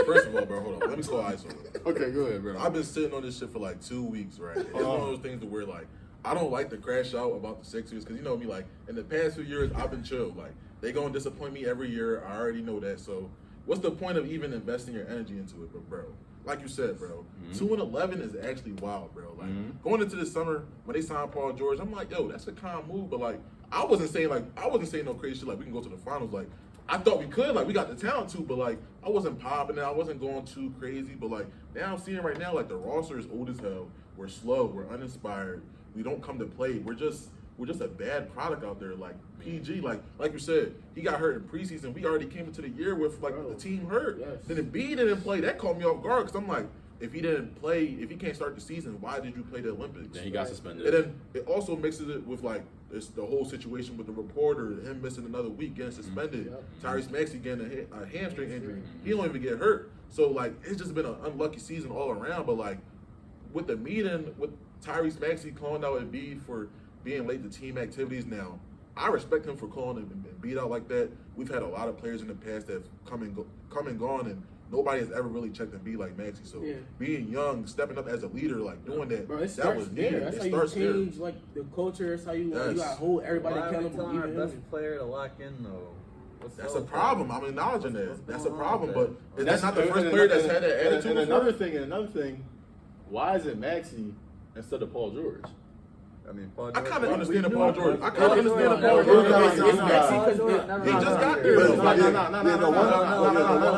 First of all, bro, hold on. Let me call ISO. Okay, go ahead, bro. I've been sitting on this shit for like 2 weeks, right? It's one of those things to where like I don't like to crash out about the Sixers because you know me, like in the past few years I've been chill. Like they gonna disappoint me every year. I already know that. So what's the point of even investing your energy into it, bro? Like you said, bro, 2-11 is actually wild, bro. Like going into the summer when they signed Paul George, I'm like, yo, that's a calm move. But like I wasn't saying no crazy shit like we can go to the finals. Like I thought we could, like we got the talent to, but like I wasn't popping it. I wasn't going too crazy. But like now I'm seeing right now, like the roster is old as hell. We're slow. We're uninspired. We don't come to play. We're just a bad product out there. Like PG, like you said, he got hurt in preseason. We already came into the year with like the team hurt. Yes. Then Embiid didn't play. That caught me off guard because I'm like, if he didn't play, if he can't start the season, why did you play the Olympics? Then he got suspended. And then it also mixes it with like the whole situation with the reporter, him missing another week, getting suspended. Yep. Tyrese Maxey getting a hamstring injury. He don't even get hurt. So like it's just been an unlucky season all around. But like with the meeting with Tyrese Maxey calling out Embiid for being late to team activities now, I respect him for calling Embiid out like that. We've had a lot of players in the past that have come and gone, and nobody has ever really checked Embiid like Maxey. So Yeah. being young, stepping up as a leader, like doing that, Bro, it that starts was there. needed. That's It how you starts there. change like the culture. That's how you you Yes. got to hold everybody Why are we accountable. telling our Even best him. player to lock in though? What's That's the a whole problem. thing? I'm acknowledging What's that. That's a going on problem. with But that? is that not the first player that's had that attitude And before? another thing, why is it Maxey instead of Paul George? I mean, Paul I George. kind of understand the we Paul knew George. I Paul kind of understand the Paul George. George. It's It's not- Maxey because he just got there. But though. it's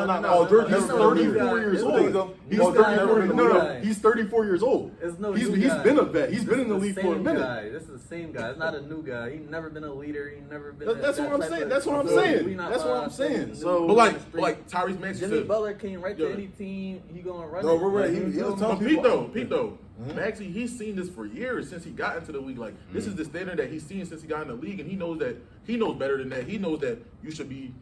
Like, Paul George He's is 34 years He's old. He's Paul George 34. never been a No, leader. no, he's 34 years old. It's no He's new guy. been a vet. He's been in the This is league for a same minute. Guy. This is the same guy. It's not a new guy. He never been a leader. He never been. That's that what I'm type saying. of- That's what I'm We saying. not That's what I'm live saying. new So- But industry. like Tyrese Maxey Jimmy said. Butler came right to Yo. any team. He gonna run. No, it. we're right. He Like, was you telling know, people. Pete though, Maxey, he's seen this for years since he got into the league. Like this is the standard that he's seen since he got in the league, and he knows better than that. He knows that you should be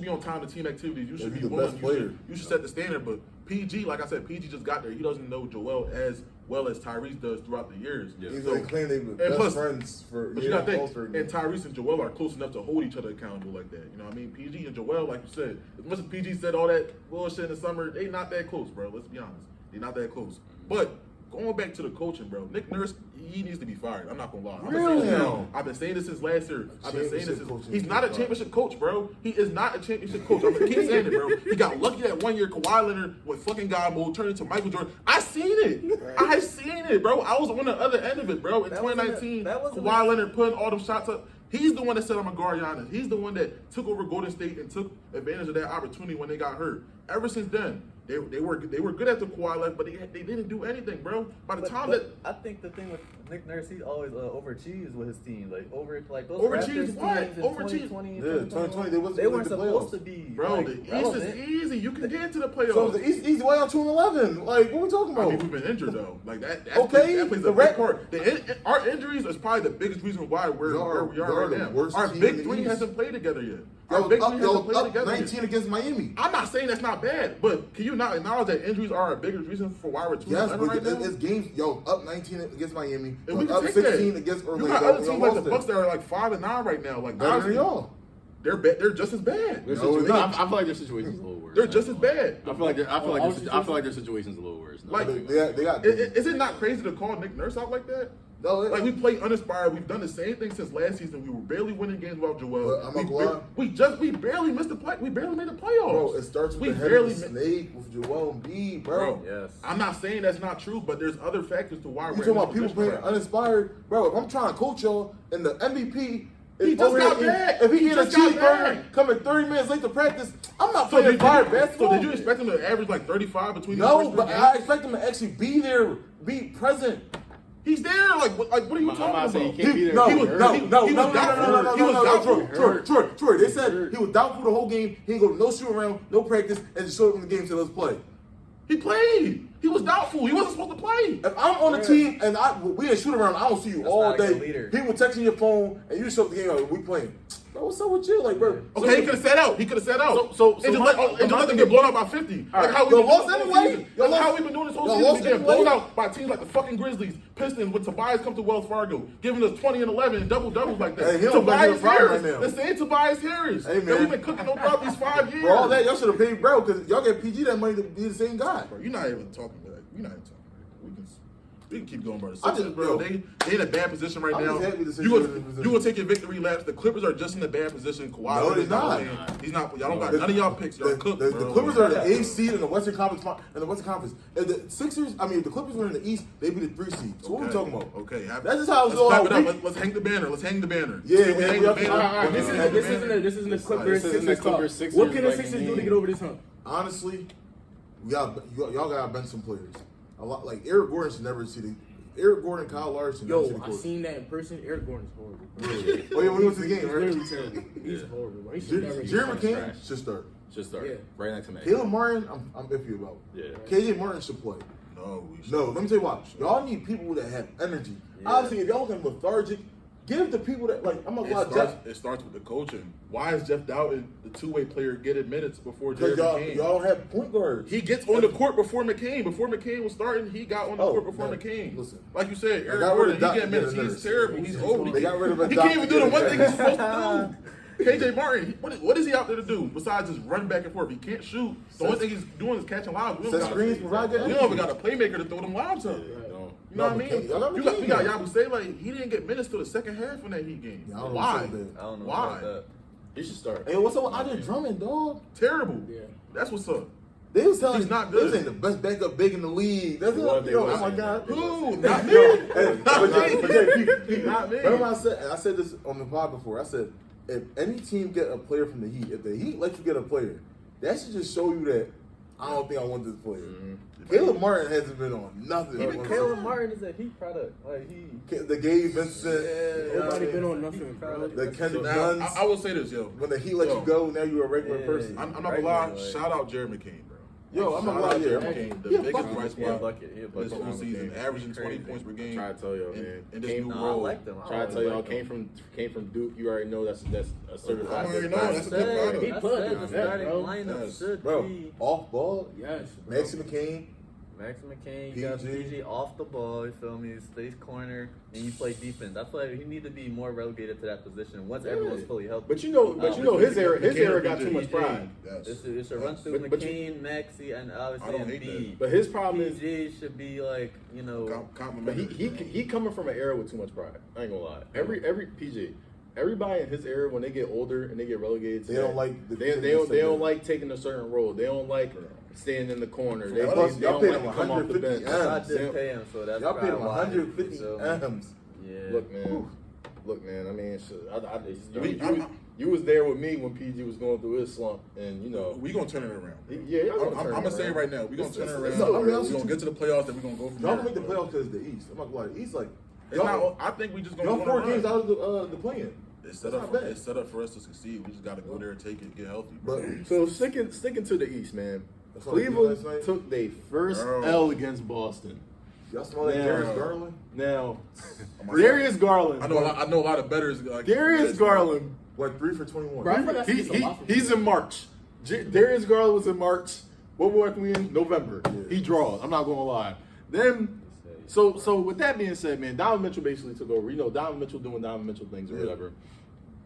on time to team activities. You should He's be the willing. best player. You should set the standard. But PG, like I said, PG just got there. He doesn't know Joel as well as Tyrese does throughout the years. Yeah. He's So- like claiming they were and best plus- friends for But you gotta think, All-Star and game. Tyrese and Joel are close enough to hold each other accountable like that. You know what I mean? PG and Joel, like you said, as much as PG said all that bullshit in the summer, they not that close, bro. Let's be honest. They not that close. But going back to the coaching, bro, Nick Nurse, he needs to be fired. I'm not gonna lie. Really? I've been saying this since last year. I've been saying this. Championship coach He's needs not to a be championship coach, bro. He is not a championship coach. I'm gonna keep saying it, bro. He got lucky that 1 year Kawhi Leonard with fucking God mode turned into Michael Jordan. I seen it. I seen it, bro. I was on the other end of it, bro. In That wasn't 2019, that wasn't Kawhi Leonard putting all them shots up. He's the one that said I'm a guard Giannis. He's the one that took over Golden State and took advantage of that opportunity when they got hurt. Ever since then, they were good after Kawhi left, but they didn't do anything, bro. By the time that I think the thing with Nick Nurse, he always overachieves with his team. Like those Overachieved Raptors what? teams in Overachieved. 2020, Yeah, 2020 they wasn't they gonna weren't make the supposed playoffs. to be. bro, like, the East relevant. is easy. You can get into the playoffs. So the Easy way on 2-11. Like, what we talking I about? mean, we've been injured though. Like that Okay, that plays the a big rec- part. Our injuries is probably the biggest reason why we're Y'all where are- we are y'all are right the now. worst Our team big in the three East. hasn't played together yet. Yo, Our big three up hasn't played together 19 yet. against Miami. I'm not saying that's not bad, but can you not acknowledge that injuries are a bigger reason for why we're 2-11 Yes, but right now? it's games. Yo, up 19 against Miami. And we can Up take 16 that. against You Orlando. got other We teams like the lost Bucks it. that are like 5-9 right now. Like Better than honestly, y'all. they're just as bad. Their No, situ- it's not. I feel like their situation's a little worse. They're just as bad. I feel like their situation's a little worse. No, Like, They got. Is it not crazy to call Nick Nurse out like that? No, Like we play uninspired. We've done the same thing since last season. We were barely winning games without Joel. But I'm not gonna lie. We barely missed the play. We barely made the playoffs. Bro, it starts with we the head barely of the ma- snake with Joel Embiid, bro. Yes. I'm not saying that's not true, but there's other factors to why You we're talking in about this people position playing right now. uninspired, bro? If I'm trying to coach y'all and the MVP, He is just over got here, back. if he He get a just got cheeseburger back. coming 30 minutes late to practice, I'm not So playing did, fire you, basketball. so did you expect him to average like 35 between the No, first but three I games? expect him to actually be there, be present. He's there. Like what are you I'm talking not saying about? he can't be there. No, He no, was no, hurt. no, He no, was no, no, doubtful. no, no, He was no, doubtful. Troy. They said he was doubtful the whole game. He didn't go to no shoot around, no practice, and just showed up in the game to let's play. He played. He was doubtful. He wasn't supposed to play. If I'm on the team and we didn't shoot around, I don't see you That's all not a good day. leader. People texting your phone and you show up the game like we playing. Bro, what's up with you? Like, bro. Okay, he could have sat out. He could have sat out. So and just my- let them get blown out by 50. Like how we Y'all been lost doing this whole anyway. season. Y'all Like how lost- we been doing this whole y'all season. We lost getting blown anyway. out by teams like the fucking Grizzlies, Pistons, when Tobias comes to Wells Fargo, giving us 20 and 11 and double-doubles like that. Hey, he don't play Tobias here Friday Harris. right now. The same Tobias Harris. Hey, man. That we've been cooking on throughout these 5 years. For all that, y'all should have paid bro because y'all get PG that money to be the same guy. Bro, you're not even talking about that. You're not even talking about that. We can keep going, bro. The I Sixers, just- bro, yo. they in a bad position right I'm now. just happy the Sixers You are in a will position. take your victory laps. The Clippers are just in a bad position. Kawhi No, Leonard's they're not. playing. He's not. Y'all don't got none of y'all picks. Y'all cooked, The bro. Clippers are the 8th seed in the Western Conference. If the Sixers, if the Clippers were in the East, they'd be the 3 seed. So what are we talking about? Okay, That's just how it's let's going. clap it up. Let's hang the banner. Let's hang the banner. Yeah, Can we yeah, hang we the have to- banner? All right, this Can we hang the banner? isn't the Clippers This isn't the Sixers talk. Clippers Sixers What can the like Sixers game. do to get over this hump? Honestly, y'all gotta bench some players. A lot like Eric Gordon should never see the. Eric Gordon, Kyle Larson. never see Yo, the I court. seen that in person. Eric Gordon's horrible. Really? Oh yeah, when we went to the game, He's right? literally terrible. He's horrible. Bro. He should never. Jeremy He's McCain trash. should start. Should start Yeah. right next to me. Caleb Martin, I'm iffy about. Yeah. KJ Martin should play. No, we should. No, let me tell you why. Y'all need people that have energy. Obviously, if y'all can lethargic, give the people that like. I'm gonna lie, Jeff. It starts with the coaching. Why is Jeff Dowden the two-way player getting minutes before Because Jeremy McCain? y'all don't have point guards. He gets on the court before McCain. Before McCain was starting, he got on the Oh, court before man, McCain. listen. Like you said, Eric got rid Gordon, of Doc he getting to get minutes. a He's nurse. terrible. He's old. They got rid of a He Doc can't even to do the get a one thing nurse. he's supposed to do. KJ Martin, what is he out there to do besides just run back and forth? He can't shoot. The only thing he's doing is catching lobs. We Set don't screens, provide that we don't even got a playmaker to throw them lobs up. Yeah, don't. You know what I mean? McCain- y'all got We got McCain. Yabusele, like he didn't get minutes till the second half in that Heat game. Yeah, I don't know Why? what's up there. I don't know Why? about that. He should start. Hey, what's up with Andre Drummond, dog? Terrible. Yeah. That's what's up. They was telling He's not This good. ain't the best backup big in the league. That's They what was, yo, they oh my was. god. Who? Not me. Hey, Not me. but Jay, Pete, Not me. remember I said this on the pod before. I said if any team get a player from the Heat, if the Heat let you get a player, that should just show you that I don't think I want this player. Caleb Martin hasn't been on nothing. Even Caleb Martin is a Heat product. Like he. The Gabe Vincent, Nobody been on nothing, bro. the Kendrick Now, Nuns. I will say this, yo. When the Heat let Yo. you go, now you're a regular Yeah. person. I'm not Right gonna lie. now, like- Shout out Jerry McCain, bro. Yo, I'm Shout gonna out lie, Jerry yeah. McCain, the Yeah, biggest fuck bright He a spot bucket. He a this bucket. whole season, averaging 20 Crazy. points per I'm game. trying to tell y'all, in, man. in this Came- new Nah, I role. like them. Trying to tell y'all, came from Duke. You already know that's a certified. I already know, best that's a player. good product. He I put said it the on that, starting bro. lineup Yes. should Bro, be. off ball, Yes. Bro. Maxi McCain, Max McCain, you got PG. PG off the ball, you feel me? Stays corner, and you play defense. I feel like he need to be more relegated to that position once everyone's fully healthy. But you know, his era got too much pride. It should run through But McCain, Maxey, and I obviously don't hate Embiid. that. But his problem is PG should be like, but Complimentary. he coming from an era with too much pride. I ain't gonna lie. Every PG. Everybody in his era, when they get older and they get relegated, They don't like the- they don't like taking a certain role. They don't like staying in the corner. They Plus, don't y'all paid like him to come off the 150 bench. I M's. did pay him, so that's Y'all paid him probably why. 150 So, M's. Yeah. Look, man. I mean, They you was there with me when PG was going through his slump, and you know, We gonna turn it around. yeah, y'all I'm gonna say it right now. We gonna turn it around. no, I mean, We gonna get to the playoffs, then we gonna go from Y'all there. can make the playoffs because the East. I'm not gonna lie. The East, like, It's not. I think we just gonna y'all go 4 on a games run. out of the play-in. It's set That's up. not bad. It's set up for us to succeed. We just gotta go there, take it, get healthy. Bro. But so sticking to the East, man. That's what I did Cleveland last night. took their first Bro. L against Boston. y'all smell like Yeah. Darius Garland? Now, Oh my Darius Garland. I know a lot of betters. Like, Darius Garland. Went 3 for 21. Bro, I feel like that's just a lot for He's in March. Darius Garland was in March. What month we in? November. Yeah. He draws. I'm not gonna lie. Then, so with that being said, man, Donovan Mitchell basically took over. You know, Donovan Mitchell doing Donovan Mitchell things or Yeah. whatever.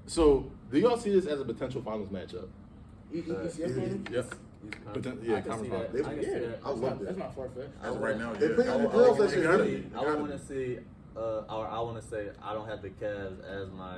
So, do y'all see this as a potential finals matchup? ECF game? Yep. I Yeah, can see conference that. finals. I can see Yeah, that. I love that's that. not far-fetched. As of right now, They yeah. play in the I playoffs, wanna that shit see- hurt. I want to see. I want to say I don't have the Cavs as my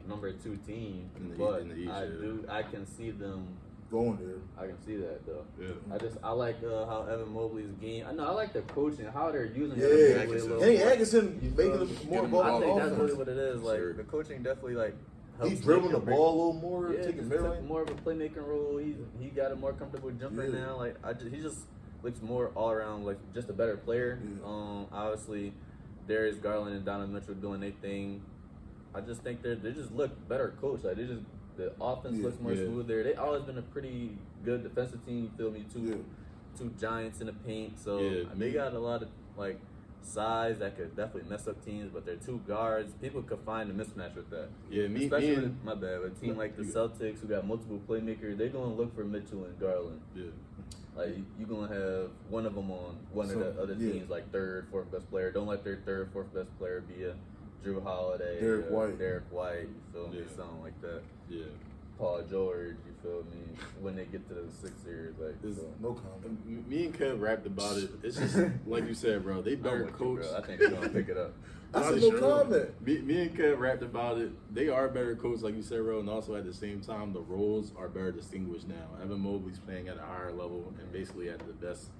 number 2 team, In the but East, I yeah. do. I can see them. Going there. I can see that though. Yeah. I like how Evan Mobley's game. I know I like the coaching, how they're using Yeah. Evan Mobley a little Kenny more. Atkinson You making feel them me? more Get ball I think that's really offense. what it is. Like Sure. the coaching definitely like helps He's dribbling make the and break. ball a little more, Yeah, taking just mid took more of a playmaking role. He got a more comfortable jumper Yeah. now. Like he just looks more all around like just a better player. Yeah. Obviously, Darius Garland and Donovan Mitchell doing their thing. I just think they just look better coached. Like the offense Yeah. looks more Yeah. smoother. They always been a pretty good defensive team. You feel me? Two giants in the paint. So Yeah. they got a lot of like size that could definitely mess up teams. But they're 2 guards. People could find a mismatch with that. Yeah, me Especially and with, my bad, with a team like the Celtics who got multiple playmakers, they're gonna look for Mitchell and Garland. yeah. Like you're gonna have one of them on one of the other yeah. teams, like 3rd, 4th best player. Don't let their 3rd, 4th best player be a Drew Holiday, Derek White. Derek White. You feel me? Yeah. Something like that. Yeah. Paul George. You feel me? When they get to the Sixers, like This- so. No comment. Me and Kev rapped about it. It's just like you said, bro. They I'm better with you, coach. bro. I think they're gonna pick it up. I said Sure. no comment. Me and Kev rapped about it. They are better coached, like you said, bro. And also at the same time, the roles are better distinguished now. Evan Mobley's playing at a higher level and basically at the best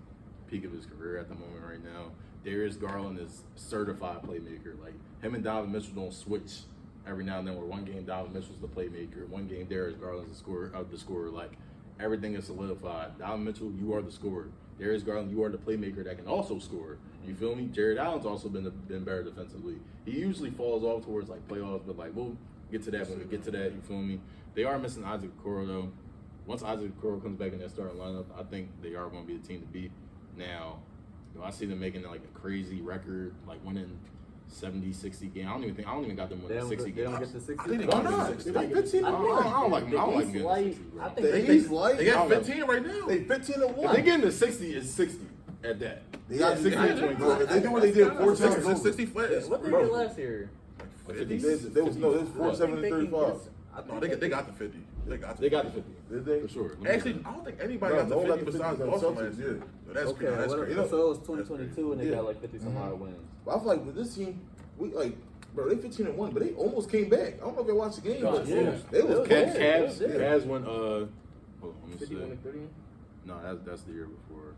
peak of his career at the moment right now. Darius Garland is certified playmaker. Like him and Donovan Mitchell don't switch every now and then. Where one game Donovan Mitchell's the playmaker, one game Darius Garland's the scorer. Like everything is solidified. Donovan Mitchell, you are the scorer. Darius Garland, you are the playmaker that can also score. You feel me? Jared Allen's also been better defensively. He usually falls off towards like playoffs, but like we'll get to that when we get to that. You feel me? They are missing Isaac Okoro though. Once Isaac Okoro comes back in that starting lineup, I think they are going to be the team to beat. Now, I see them making like a crazy record, like winning 70, 60 games. I don't even got them They winning don't 60 get, they don't games. get the 60. I think they Why got not? 60. They got 15 I don't like the them East getting light. 60, bro. I think The East light. They got 15 right now. They 15 and If 1. they get into 60, it's 60 at that. They got 60 60 and 20. bro. If they do what they did 4 times over. 60 flat. What they Bro. did last year? There was 4, 7, and 35. No, they got the 50. They got They got the 50. Did they? For sure. Actually, I don't think anybody got the No one 50 got the besides 50 Boston Celtics, last year. yeah. So that's Okay, crazy. That's what, crazy. so it was 2022 and they Yeah. got like 50 some odd wins. But I feel like with this team, we like, bro, they 15 and 1, but they almost came back. I don't know if you watched the game, but Yeah. they was Yeah. Cavs Yeah. Cavs went hold on, let me 51 see. and 30. No, that's the year before.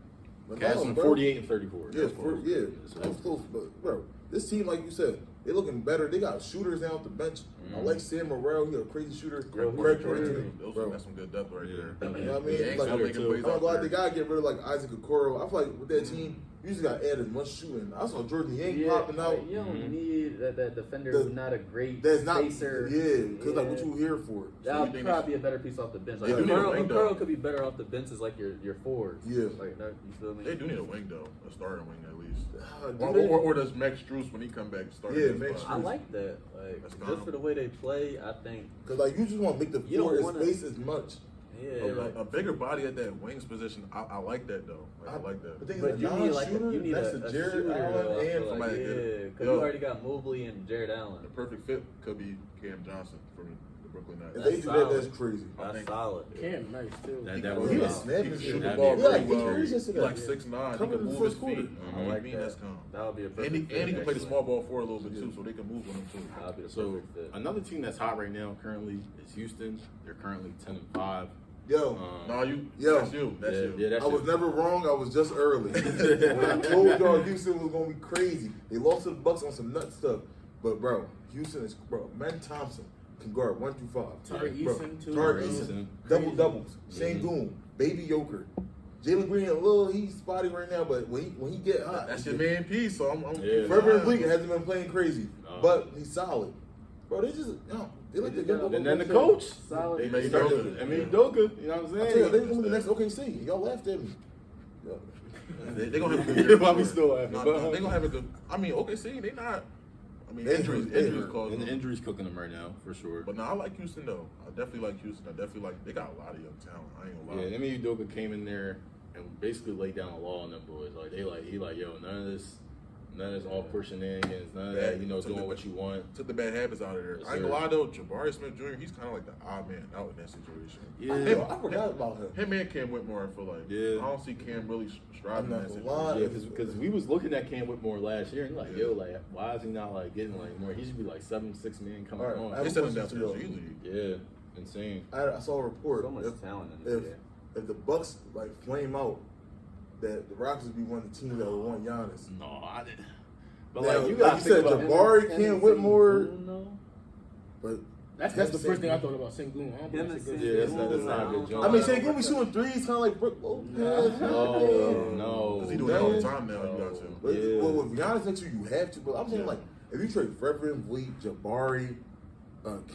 But Cavs no, went bro. 48 and 34. Yeah, That's close. yeah, So that was close. But bro, this team, like you said, they looking better. They got shooters now off the bench. I like Sam Morrell. He's a crazy shooter. Yo, Craig he's Porter, crazy. bro. That's some good depth right there. You know what I mean? Yeah, ain't Like, still making plays I'm out glad there. they gotta get rid of like Isaac Okoro. I feel like with that team, you just gotta add as much shooting. I saw Jordan Yang popping out. like, you don't need that defender The- who's not a great That's not pacer. because like what you here for? That you would think probably be a better piece off the bench. Like They do need a Okoro wing, though. could be better off the bench as like your forwards. Yeah. Like that, you feel me? They do need a wing though, a starting wing at least. Do Or, they? or does Max Strus when he come back start? Yeah, his Max spot? I like that. Like That's just calm. for the way they play, I think Because like you just want to make the You don't floor as wanna- space as much. Yeah, A bigger body at that wings position. I like that though. I like that. The thing But is, you a need non-shooter you need next a to Jared shooter, Allen though, I and feel somebody. because Yo. you already got Mobley and Jared Allen. The perfect fit could be Cam Johnson from the Brooklyn If Nets. they That's do that, solid. that's crazy. That's solid. Cam, nice too. That He would was snapping He can shit. shoot the That'd ball be very great. well. He He's yesterday. like 6'9". He Covered can in the move first his quarter. feet. I You know what like I mean? that. That's calm. That would be a And perfect he can play the fit. small ball forward a little bit too, so they can move with him too. That would be a So perfect fit. another team that's hot right now currently is Houston. They're currently 10-5. Yo, No, Yo. that's you. That's you. Yeah, that's I was never wrong. I was just early. When I told y'all Houston was gonna be crazy, they lost to the Bucks on some nut stuff. But bro, Houston is Ben Thompson can guard 1 through 5. Tari Bro, Eason, too. Tari Tari Eason, Eason. double doubles. Shane Goon, Baby Yoker, Jalen Green. He's spotty right now, but when he get hot, That's your man piece. So I'm Yeah. Frederick Bleak hasn't been playing crazy, No. but he's solid. Bro, they just they like to get And then the coach, Solid. they Made started. Doka. I mean, Doka. You know what I'm I tell you, saying? they gonna be the next OKC. Y'all laughed at me. Yo. They gonna have a good year. Why we still laughing? No, they gonna have a good. I mean, OKC, they not. I mean, injuries cause And the them. injuries cooking them right now for sure. But no, I like Houston though. I definitely like Houston. I definitely like. They got a lot of young talent. I ain't gonna lie. Yeah, Emi Udoka came in there and basically laid down a law on them boys. He like, yo, none of this off court shenanigans, none of that, doing what you want. Took the bad habits out of there. Yes, I ain't gonna sir. lie though, Jabari Smith Jr. He's kind of like the odd man out in that situation. Yo, I forgot about him. Him and Cam Whitmore, I feel like. Yeah. I don't see Cam really striving I'm in not that gonna lie. situation. Yeah, because we was looking at Cam Whitmore last year and like, yo, like, why is he not like getting like more? He should be like 7-6 man coming All right, I on. have They a sent him question down to to the y'all. G League. Yeah, insane. I saw a report. So much if, talent in this game. if the Bucks like flame out, that the Rockets would be one of the teams that would want Giannis. No, I didn't. But Now, like, you gotta said, think about Jabari, Cam Whitmore, but That's the first thing I thought about Sengun. I don't Him think and Sengun. Yeah, that's not a good joke. I mean, Shane Gilbert shooting threes, kind of like Brook Lopez. Oh, no. Because he doing that all the time now. You got to. But, Yeah. well, with Giannis next to you, you have to. But I'm saying, like, if you trade Frederick Bleak, Jabari,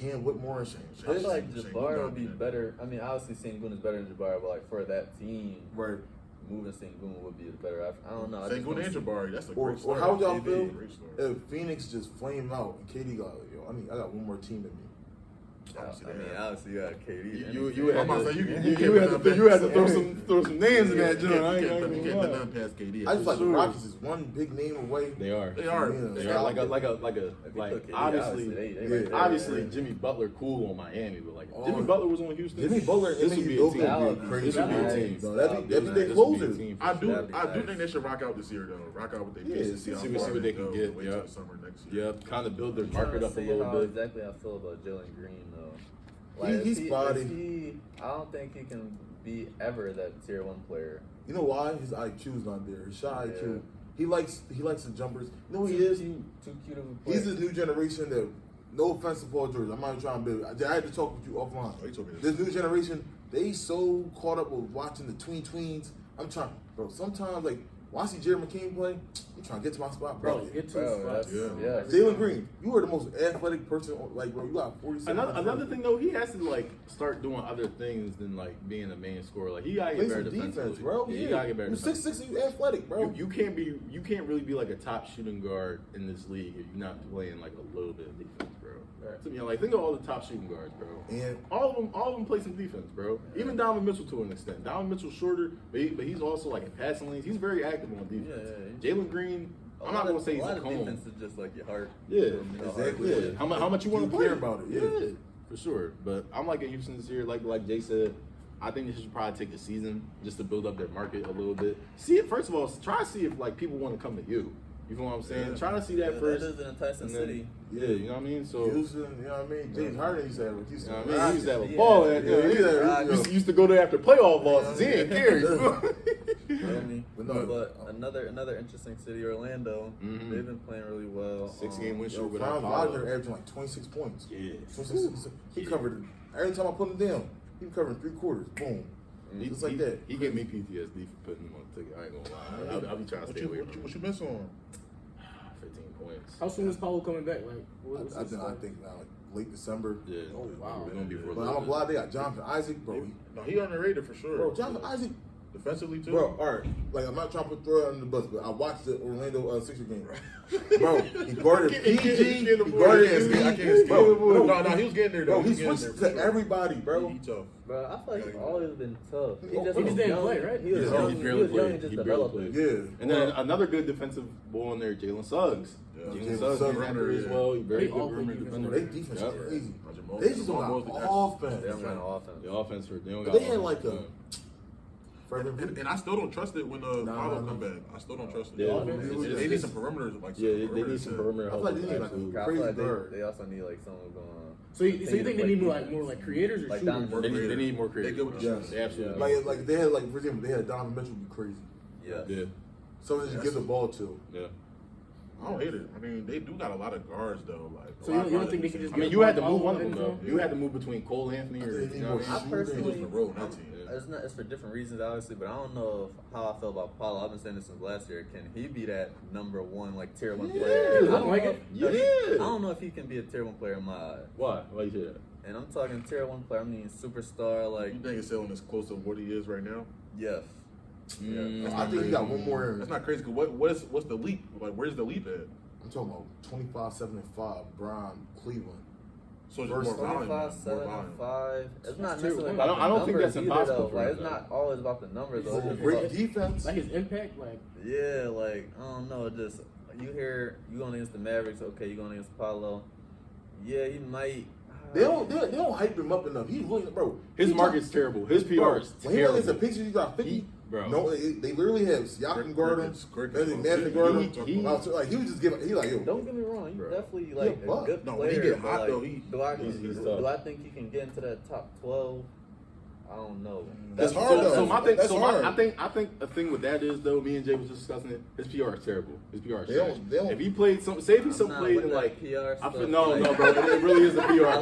Cam Whitmore, and Shane, I feel like Shane Jabbar Goon would be dominant. better. I mean, obviously Sengun is better than Jabbar, but like for that team, right? moving Sengun would be the better option. I don't know. I just Sengun don't and see- Jabari, that's a Or, great story. or how would y'all It'd be feel a great story. if Phoenix just flamed out and KD got like, yo, I got one more team than me. Obviously, I mean, they have. obviously you got KD. You would I'm have about to, to say, you you had to throw some names in that You joint. I ain't can't gonna get lie. none past KD. I just like the Sure. Rockets is one big name away. They are. They are. Yeah. They are like If you like put KD, obviously they yeah, right there, obviously man. Jimmy Butler cool on Miami, but like if Oh. Jimmy Butler was on Houston. Jimmy Butler and this would Ime be a Udoka team. That would would be be crazy. This would be a nice. team. No, that'd be This their would be a closers. team for I sure. do That'd be nice. think they should rock out this year though. Rock out with their Yeah, pieces. see how what far they can go. get, Wait yeah. till the summer next year. Yeah, kind of build their I'm trying market to up a see little how bit. exactly I feel about Jalen Green though. He's is spotty. is he, I don't think he can be ever that tier 1 player. You know why? His IQ is not there. His shot Yeah. IQ. He likes the jumpers. You know who he is? Too cute of a player. He's this new generation that. No offense to Paul George, I'm not even trying to build. I had to talk with you offline. Oh, he told me This new generation, they so caught up with watching the tweens. I'm trying, bro. Sometimes like when I see Jerry McKean play, I'm trying to get to my spot, bro. Bro, get to Bro, his spot. that's- Yeah. Jalen Green, you are the most athletic person. Like, bro, you got 47. Another thing though, he has to like start doing other things than like being a main scorer. Like he gotta Play get some better defense, defensively. bro. Yeah, Yeah, you gotta get better. You defensively. 6'6", you athletic, bro. You can't really be like a top shooting guard in this league if you're not playing like a little bit of defense, bro. Right. So, like think of all the top shooting guards, bro. And All of them play some defense, bro. Even Donovan Mitchell to an extent. Donovan Mitchell's shorter, but he's also like in passing lanes. He's very active on defense. Yeah. Jalen Green, I'm not gonna say he's a lot a of cone. defense is just like your heart. Yeah, You know, exactly. heart. Yeah. How much you want You to play? care about it, yeah. for sure. But I'm like in Houston this year, like Jay said. I think they should probably take the season just to build up their market a little bit. See it first of all. Try to see if like people want to come to you. You know what I'm saying? Yeah. Try to see that Yeah, first. That is an enticing and then- city. Yeah, you know what I mean. So. Houston, you know what I mean? James Harden used to have it. You Houston. know what I mean? He used to have a Yeah. ball. He Yeah. used to go there after playoff losses. He didn't care. You feel me? But no, But another interesting city, Orlando. Mhm. They've been playing really well. 6-game win Yo, streak Franz without Wagner Paolo. averaging like 26 points. Yeah. 26. He covered every time I put him down. He was covering 3/4. Boom. Just like that. He gave me PTSD for putting him on the ticket. I ain't gonna lie. I'll be trying to What stay away you from what him. you miss on? 15 points. How soon is Paulo coming back? Like, what's I his think start? now like late December. Yeah. Oh, wow. We're gonna be for a But little I'm bit. glad they got Jonathan Isaac, bro. No, he underrated for sure. Bro, Jonathan Isaac, Defensively too. Bro, all right. Like, I'm not trying to put Throw under the bus, but I watched the Orlando Sixers game. Bro, he guarded PG. He guarded I can't his bro. No, he was getting there though. Bro, he switched to everybody, bro. He tough. Bro, I feel like he's always been tough. He He just didn't young, play, right? He was Yeah, young. he He barely was young played. and just He barely developing. played. Yeah. And then another good defensive ball in there, Jalen Suggs. Yeah. Jalen Jalen Suggs Suggs, is accurate as well. He's very They good all play perimeter defense. defender. They defense Yep. is crazy. Jamal- They just don't Jamal got Mosey, offense. They don't run offense. The offense for they don't But got they had offense. like a. And I still don't trust it when Paulo nah. come back. I still don't trust it. Yeah, They need some perimeters. Like Yeah, they need some perimeter I feel help. like they need like absolutely. a I feel crazy like guard. they also need like someone going. So you think they need more like creators or Like shooters? Donovan. They need more They creators. good with the Yeah. shooters. They absolutely. Like they had like for example they had Donovan Mitchell be crazy. Yeah. Yeah, So they just give the ball to. yeah. I don't hate it. I mean, they do got a lot of guards though. Like, So you don't think they can just I mean, get you had to Paulo move one of them into though. him? You had to move between Cole Anthony or They need you know more what I I mean? shooters. personally, Just the road, not team. it's for different reasons obviously, but I don't know how I feel about Paulo. I've been saying this since last year. Can he be that number one like tier one player? Yeah, I don't like know it. if- I don't know if he can be a tier one player in my eyes. Why? Why you say that? And I'm talking tier one player. I mean superstar. Like You think it's selling as close to what he is right now? yes. Mm. I think he got one more. That's not crazy. Cause what's the leap? Like, where's the leap at? I'm talking about 25, 7, and 5. Brown, Cleveland. So just First more volume. 25, More 7, volume. 5. It's not That's tier necessarily one. about I don't the think numbers that's either, impossible though. for Like him, it's though. not always about the numbers. Though. It's just Great about- defense. Like his impact, like Yeah, like I don't know. Just you hear you going against the Mavericks. Okay, you going against Paulo. Yeah, he might. They don't hype him up enough. He's really bro. His he market's terrible. His PR is When he went against the terrible. Pacers, he got 50. Bro. No, they literally have Siakam guard him. Crickets. And then Nathan guard him. He- Like he was just giving. He like yo. Don't get me wrong. You Bro. definitely like Yeah, a but- good No, player. when he get but, hot, like, though, he- he's tough. do I think he can get into that top 12? I don't know. That's hard So, though. so my thing, That's so hard. I think the thing with that is though, me and Jay was just discussing it. His PR is terrible. His PR is They trash. don't- If he played some, say if he I'm some not played with in that like, PR I stuff, feel no, like- no, bro, it really is the PR. I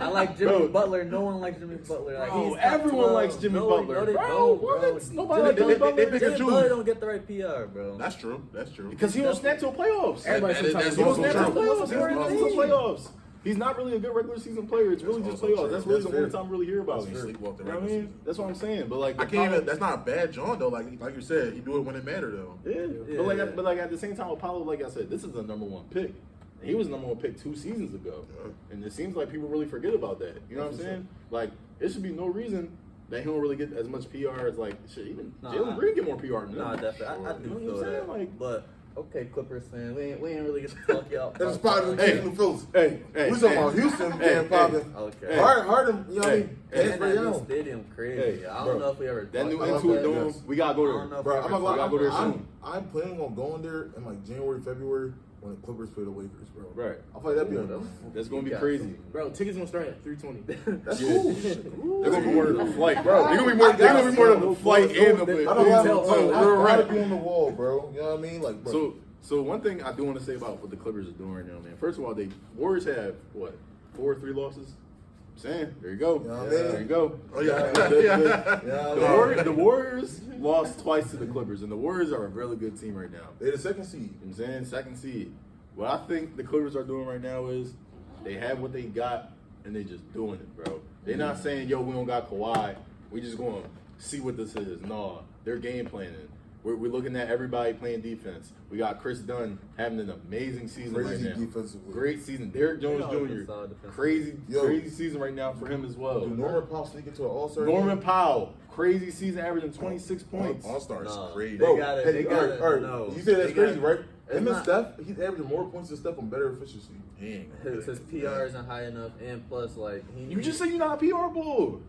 like Jimmy bro. Butler. No one likes Jimmy Butler. Like, Bro, he's top everyone 12. likes Jimmy No, Butler. No, they Bro, don't, what? bro. Nobody likes Jimmy Butler. They pick and Jimmy choose. Butler don't get the right PR, bro. That's true. That's true. Because he don't snap to playoffs. everybody That- sometimes that's He don't also snap to true. playoffs. He That's don't snap also to true. playoffs. He's not really a good regular season player. It's really That's just also playoffs. true. That's really That's the only fair. time we really hear about That's him. fair. You Sleepwalk the know what I regular mean? season. That's what I'm saying. But like, I can't even. That's not a bad John though. Like you said, he do it when it mattered though. Yeah. Yeah. But like at the same time, Apollo, like I said, this is the number one pick. And he was the number one pick 2 seasons ago, and it seems like people really forget about that. You know what I'm saying? Like, it should be no reason that he don't really get as much PR as like shit. Even Nah, Jalen Green get more PR than Nah, him. definitely. I do You know feel what I'm saying? that. Like, But okay, Clippers fan, we ain't really get to talk y'all. That's probably Hey. the Phillies. hey, We talking about Houston hey, being popping. Okay. Harden, you know what I mean? Hey, And That's that new Young. stadium crazy. Hey, I bro, don't know if we ever. that new talked about Intuit that, Dome, yes. we gotta go I there. don't know if Bro, we I'm ever not gotta go there gonna soon. I'm planning on going there in like January, February when the Clippers play the Lakers, bro. Right. I feel like that'd be Ooh, That's gonna be got crazy. some- bro, tickets gonna start at $320. That's Yeah. cool. They're gonna be more than a flight, bro. They're gonna be more. I They're gonna be more than gotta a see flight it. and the They- I plane. don't have Hotel, to. too. I Real gotta rap. be on the wall, bro. You know what I mean? Like, bro. So one thing I do want to say about what the Clippers are doing right now, man. First of all, the Warriors have what 4 or 3 losses. I'm saying there you go. Yeah, man. There you go. Oh yeah. The Warriors lost twice to the Clippers, and the Warriors are a really good team right now. They're the second seed. You know what I'm saying? Second seed. What I think the Clippers are doing right now is they have what they got, and they just doing it, bro. They're not saying, yo, we don't got Kawhi. We just going to see what this is. No, they're game planning. We're looking at everybody playing defense. We got Chris Dunn having an amazing season Crazy right now. defensively. Great season. Derrick Jones Yeah, Jr. solid defensive. Crazy season right now for him as well. Do Norman Powell sneak into an All-Star? Norman Powell, crazy season, averaging 26 points. All Stars No. crazy. They Bro, got it. hey, They got it. all right. No. You say that's They got crazy, it. right? It's Him and not- Steph, he's averaging more points than Steph on better efficiency. Dang. His PR isn't high enough, and plus, like he. You just said you're not a PR bull.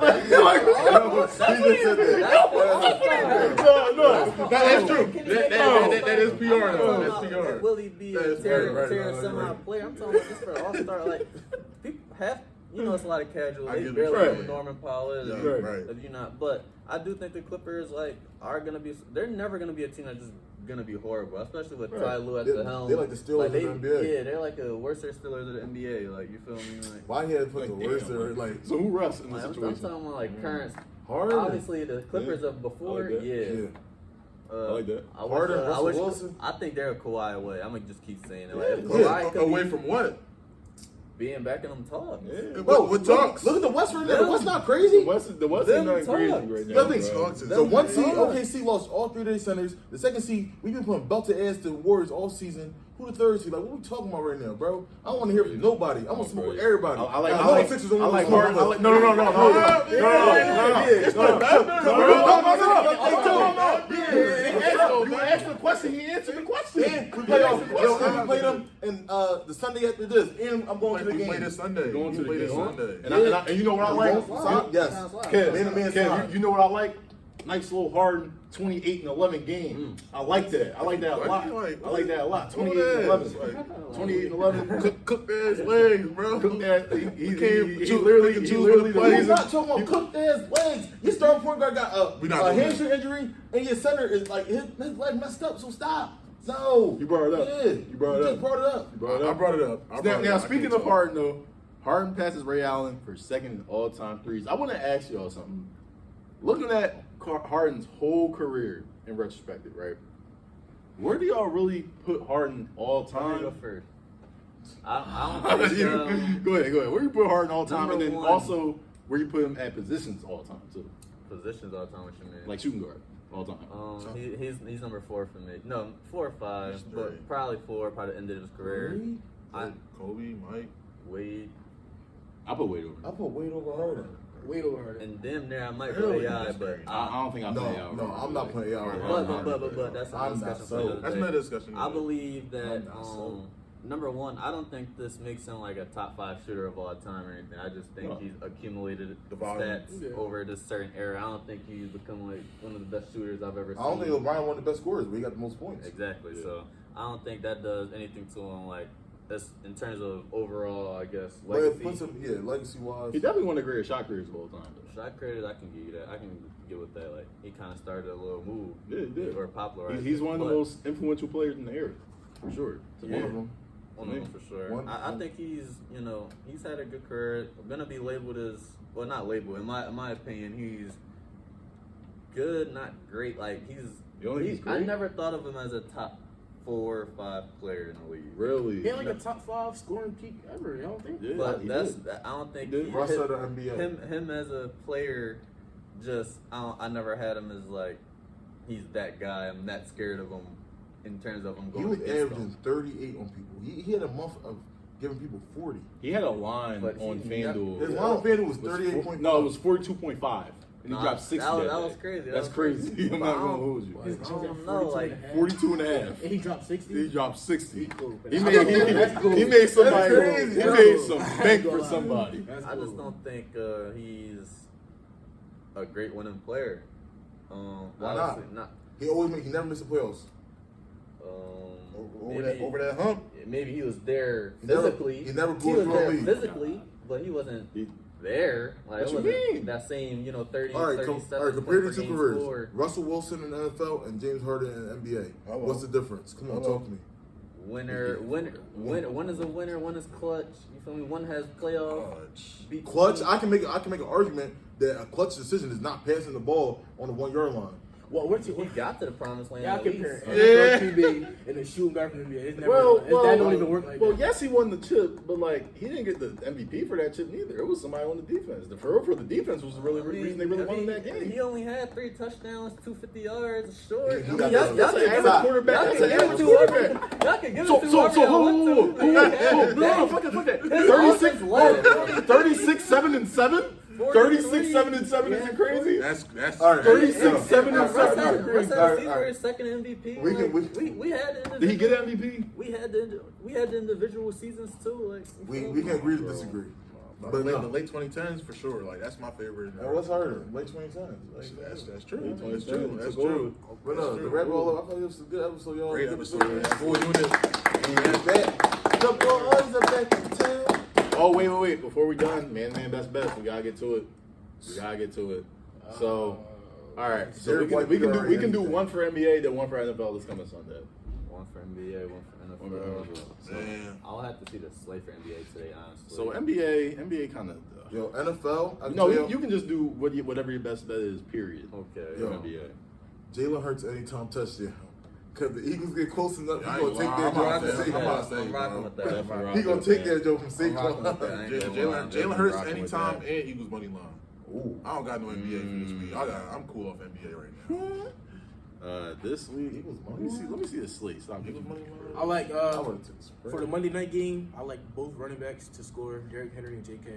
That's You're like, that's He just said that. no. That's true. That is PR though. That's PR. Will he be That a is tier right, semi right. player? I'm talking about just for All Star. Like people have, it's a lot of casual. I They get it. barely know Right. who Norman Powell is. Yeah, if right. If you're not, but I do think the Clippers are gonna be. They're never gonna be a team that's just gonna be horrible, especially with Right. Ty Lue at They- the helm. they like the Steelers of the NBA. Yeah, they're like the worst Steelers of the NBA. Like you feel me? Like. Why he had to put the Like, worst damn. there? Like, So who Russ in Like, this I'm situation? talking about like current. Harden. Obviously, the Clippers of before, I like that. Yeah. I like that. I wish, Harden, I Russell wish, Wilson. I think they're a Kawhi away. I'm gonna just keep saying it. Like, if Yeah. Kawhi could Away be- from what? being back in them talks. Yeah. Bro, What talks? Look at the West right now. The West not crazy. The West is Them nothing crazy talks. right now. Nothing. bro. The one seed, OKC lost all 3 of their centers. The second seed, we've been putting belted ass to the Warriors all season. Who the third seed? Like, what are we talking about right now, bro? I don't want to hear from nobody. I want to smoke with everybody. I like Harden. Harden. No. You asked the question, he answered the question. We play them and the Sunday after this. And I'm going to the We game. play this Sunday. Going to the We play this game. Sunday. And you know what I like? Yes. Kev, Man-to-man Kev, slide. you know what I like? Nice little Harden 28-11 game. I like that. I like that a lot. I like that a lot. 28-11. 28-11. Cook ass legs, bro. Cook that. He literally He's not talking about cooked ass legs. Your starting point guard got We not a doing hamstring injury, and your center is like his leg messed up. So stop. No. You brought it up. Yeah. You brought it just up. brought it up. You brought it I up. brought it up. Now, speaking of Harden, though, Harden passes Ray Allen for second in all-time threes. I want to ask y'all something. Looking at Harden's whole career in retrospective, right? Where do y'all really put Harden all I'm gonna time? go first. I don't think. Go ahead. Where you put Harden all time, and then Number one. also where you put him at positions all time too, Positions all the time. What you mean? like shooting guard all time. He's number 4 for me. No, 4 or 5, That's but three. probably 4. Probably the end of his career. I Kobe, Mike. Wade, I put Wade over. I put weight over Harden. Way over her. and damn near I might Really? go AI, but I don't think I play out. No, I'm not playing out. but that's I'm another not discussion. so- for another That's day. another discussion. I believe that I'm not sold. number one, I don't think this makes him like a top 5 shooter of all time or anything. I just think No. he's accumulated The volume. stats Yeah. over this certain era. I don't think he's become like one of the best shooters I've ever seen. I don't think LeBron one of the best scorers, but he got the most points. Exactly. So I don't think that does anything to him. Like that's in terms of overall, I guess But it legacy. puts him, legacy wise. He definitely one of the greatest shot creators of all time. Though. Shot credit, I can give you that. I can get with that. Like he kind of started a little move, Yeah. or popularized. He's one of the but most influential players in the era, for sure. To Yeah. one of them. One of them for sure. One- I think he's he's had a good career. Gonna be labeled as not labeled in my opinion. He's good, not great. Like You don't think he's I great? never thought of him as a top 4 or 5 player in the league. Really? He had like a top 5 scoring peak ever. I don't think. Yeah, But he that's did. I don't think did. he- Russ of the NBA. him as a player. Just I never had him as like he's that guy. I'm not scared of him in terms of him He going was against averaging them. 38 on people. He had a month of giving people 40. He had a line But on he- FanDuel. His line on FanDuel was 38.5. No, it was 42.5. And he Nah, dropped 60. that was day. crazy. That's That was crazy. I'm But not I going to don't- hold you. His I was don't at know, 42 like, and a half. 42 and a half. And he dropped 60. He dropped 60. He cool. He made he made somebody That's crazy. he That's made cool. some bank for somebody. That's I just cool. don't think he's a great winning player. Why not? obviously He never missed the playoffs. Over that hump. Maybe he was there He never- physically. he never was grew through a there league. physically, but he wasn't there. Like, What it you wasn't mean? that same, 30, All right, 37 compare the point per two game careers. score. Russell Wilson in the NFL and James Harden in the NBA. Hello. What's the difference? Come on, Hello. talk to me. Winner. One is a winner. One is clutch. You feel me? One has playoff. beat the Clutch, team. I can make an argument that a clutch decision is not passing the ball on the 1 yard line. Well, we're He got to the promised land. y'all at least. compare Yeah. NFL QB and a shooting guard from the NBA. It's never. Well, that don't even work like well, that. yes, he won the chip, but he didn't get the MVP for that chip neither. It was somebody on the defense. The for the defense was the reason they really won that game. He only had 3 touchdowns, 250 yards, short. He I mean, got y'all that. That's an can average give quarterback. Y'all That's can an give it average to quarterback. Y'all can give it So, to so, whoever y'all want to. no, fuck that. His 36, offense led. 36, 7 and 7. 36, 7 and 7 isn't crazy. That's All right. 36, 7 and All right, 7 all right, is crazy. all right, Russ all had right. his second MVP. We can- we had the Did he get an MVP? We had the individual seasons too. Like We can agree to disagree. But But the no. late 2010s for sure. Like that's my favorite. And what's harder? Late 2010s. That's true. Late That's 2010s, true. That's took over. true. But no, the wrap all up. I thought it was a good episode, y'all. Great episode. Man. Boy, doing this. And back. The boys are back in town. Oh, wait. Before we done, man, best. We gotta get to it. So, all right. So Derek White we can do everything. one for NBA, then one for NFL this coming Sunday. one for NBA, one for One for NFL. NFL. So, Man. I'll have to see the slate for NBA today, honestly. so NBA kind of. Yo, NFL. I can No, tell you can just do whatever your best bet is. Period. Okay. Yo. NBA. Jalen Hurts anytime touchdown. Because the Eagles get close enough, I he ain't gonna take lying. that I'm joke about from to- I'm about Saquon. to say, I'm rocking bro. with that. Definitely rock He gonna with take that. that joke from I'm rocking with that. Saquon. I ain't gonna lie. Jalen Hurts Rocking with anytime that. and Eagles money line. Ooh. I don't got no NBA for this week. I'm cool off NBA right now. This week, let me see the slate. Stop Eagles giving money me. line. I like I would've took the spread. for the Monday night game. I like both running backs to score. Derrick Henry and J.K.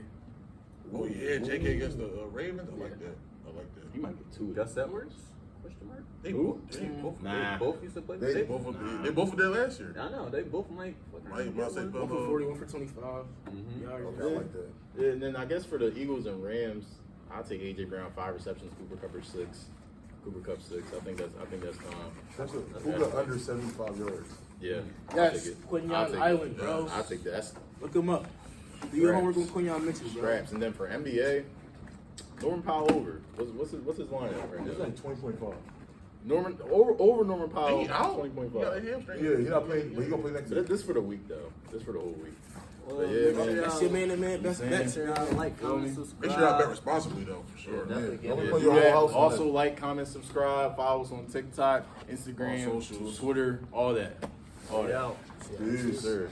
Oh yeah, JK against the Ravens. I like that. I like that. He might get two. Gus Edwards? Question mark? They Who? both. Nah. They both used to play. They- They They both were there last year. I know they both might. Like, I say, One for 40, one for 25. Mhm. Y'all Okay, I already like that. Yeah, and then I guess for the Eagles and Rams, I'll take AJ Brown 5 receptions, Cooper Kupp 6. Cooper Kupp 6. I think that's That's who got under 75 yards. yeah. Yes, I'll Quinyon take it. Island, bro. I'll take that. That's Look him up. Do your Scraps. homework with Quinyon Mitchell, bro. scraps. And then for NBA, Norman Powell over. What's his lineup right It's now? like 20.5. Norman over Norman Powell. He out. 20.5. He got a hamstring. Yeah, he's not playing, but he's gonna play next But week. this for the week though. This for the whole week. Well, yeah, man. That's your man and man best Saying. bet, sir. Y'all like, Feel comment, me? subscribe. Make sure y'all bet responsibly though, for sure. Definitely Yeah. get Don't it. put Do your whole that. house on Also that. like, comment, subscribe, follow us on TikTok, Instagram, All socials. Twitter, all that. All that. Yeah. Peace. Yes, sir.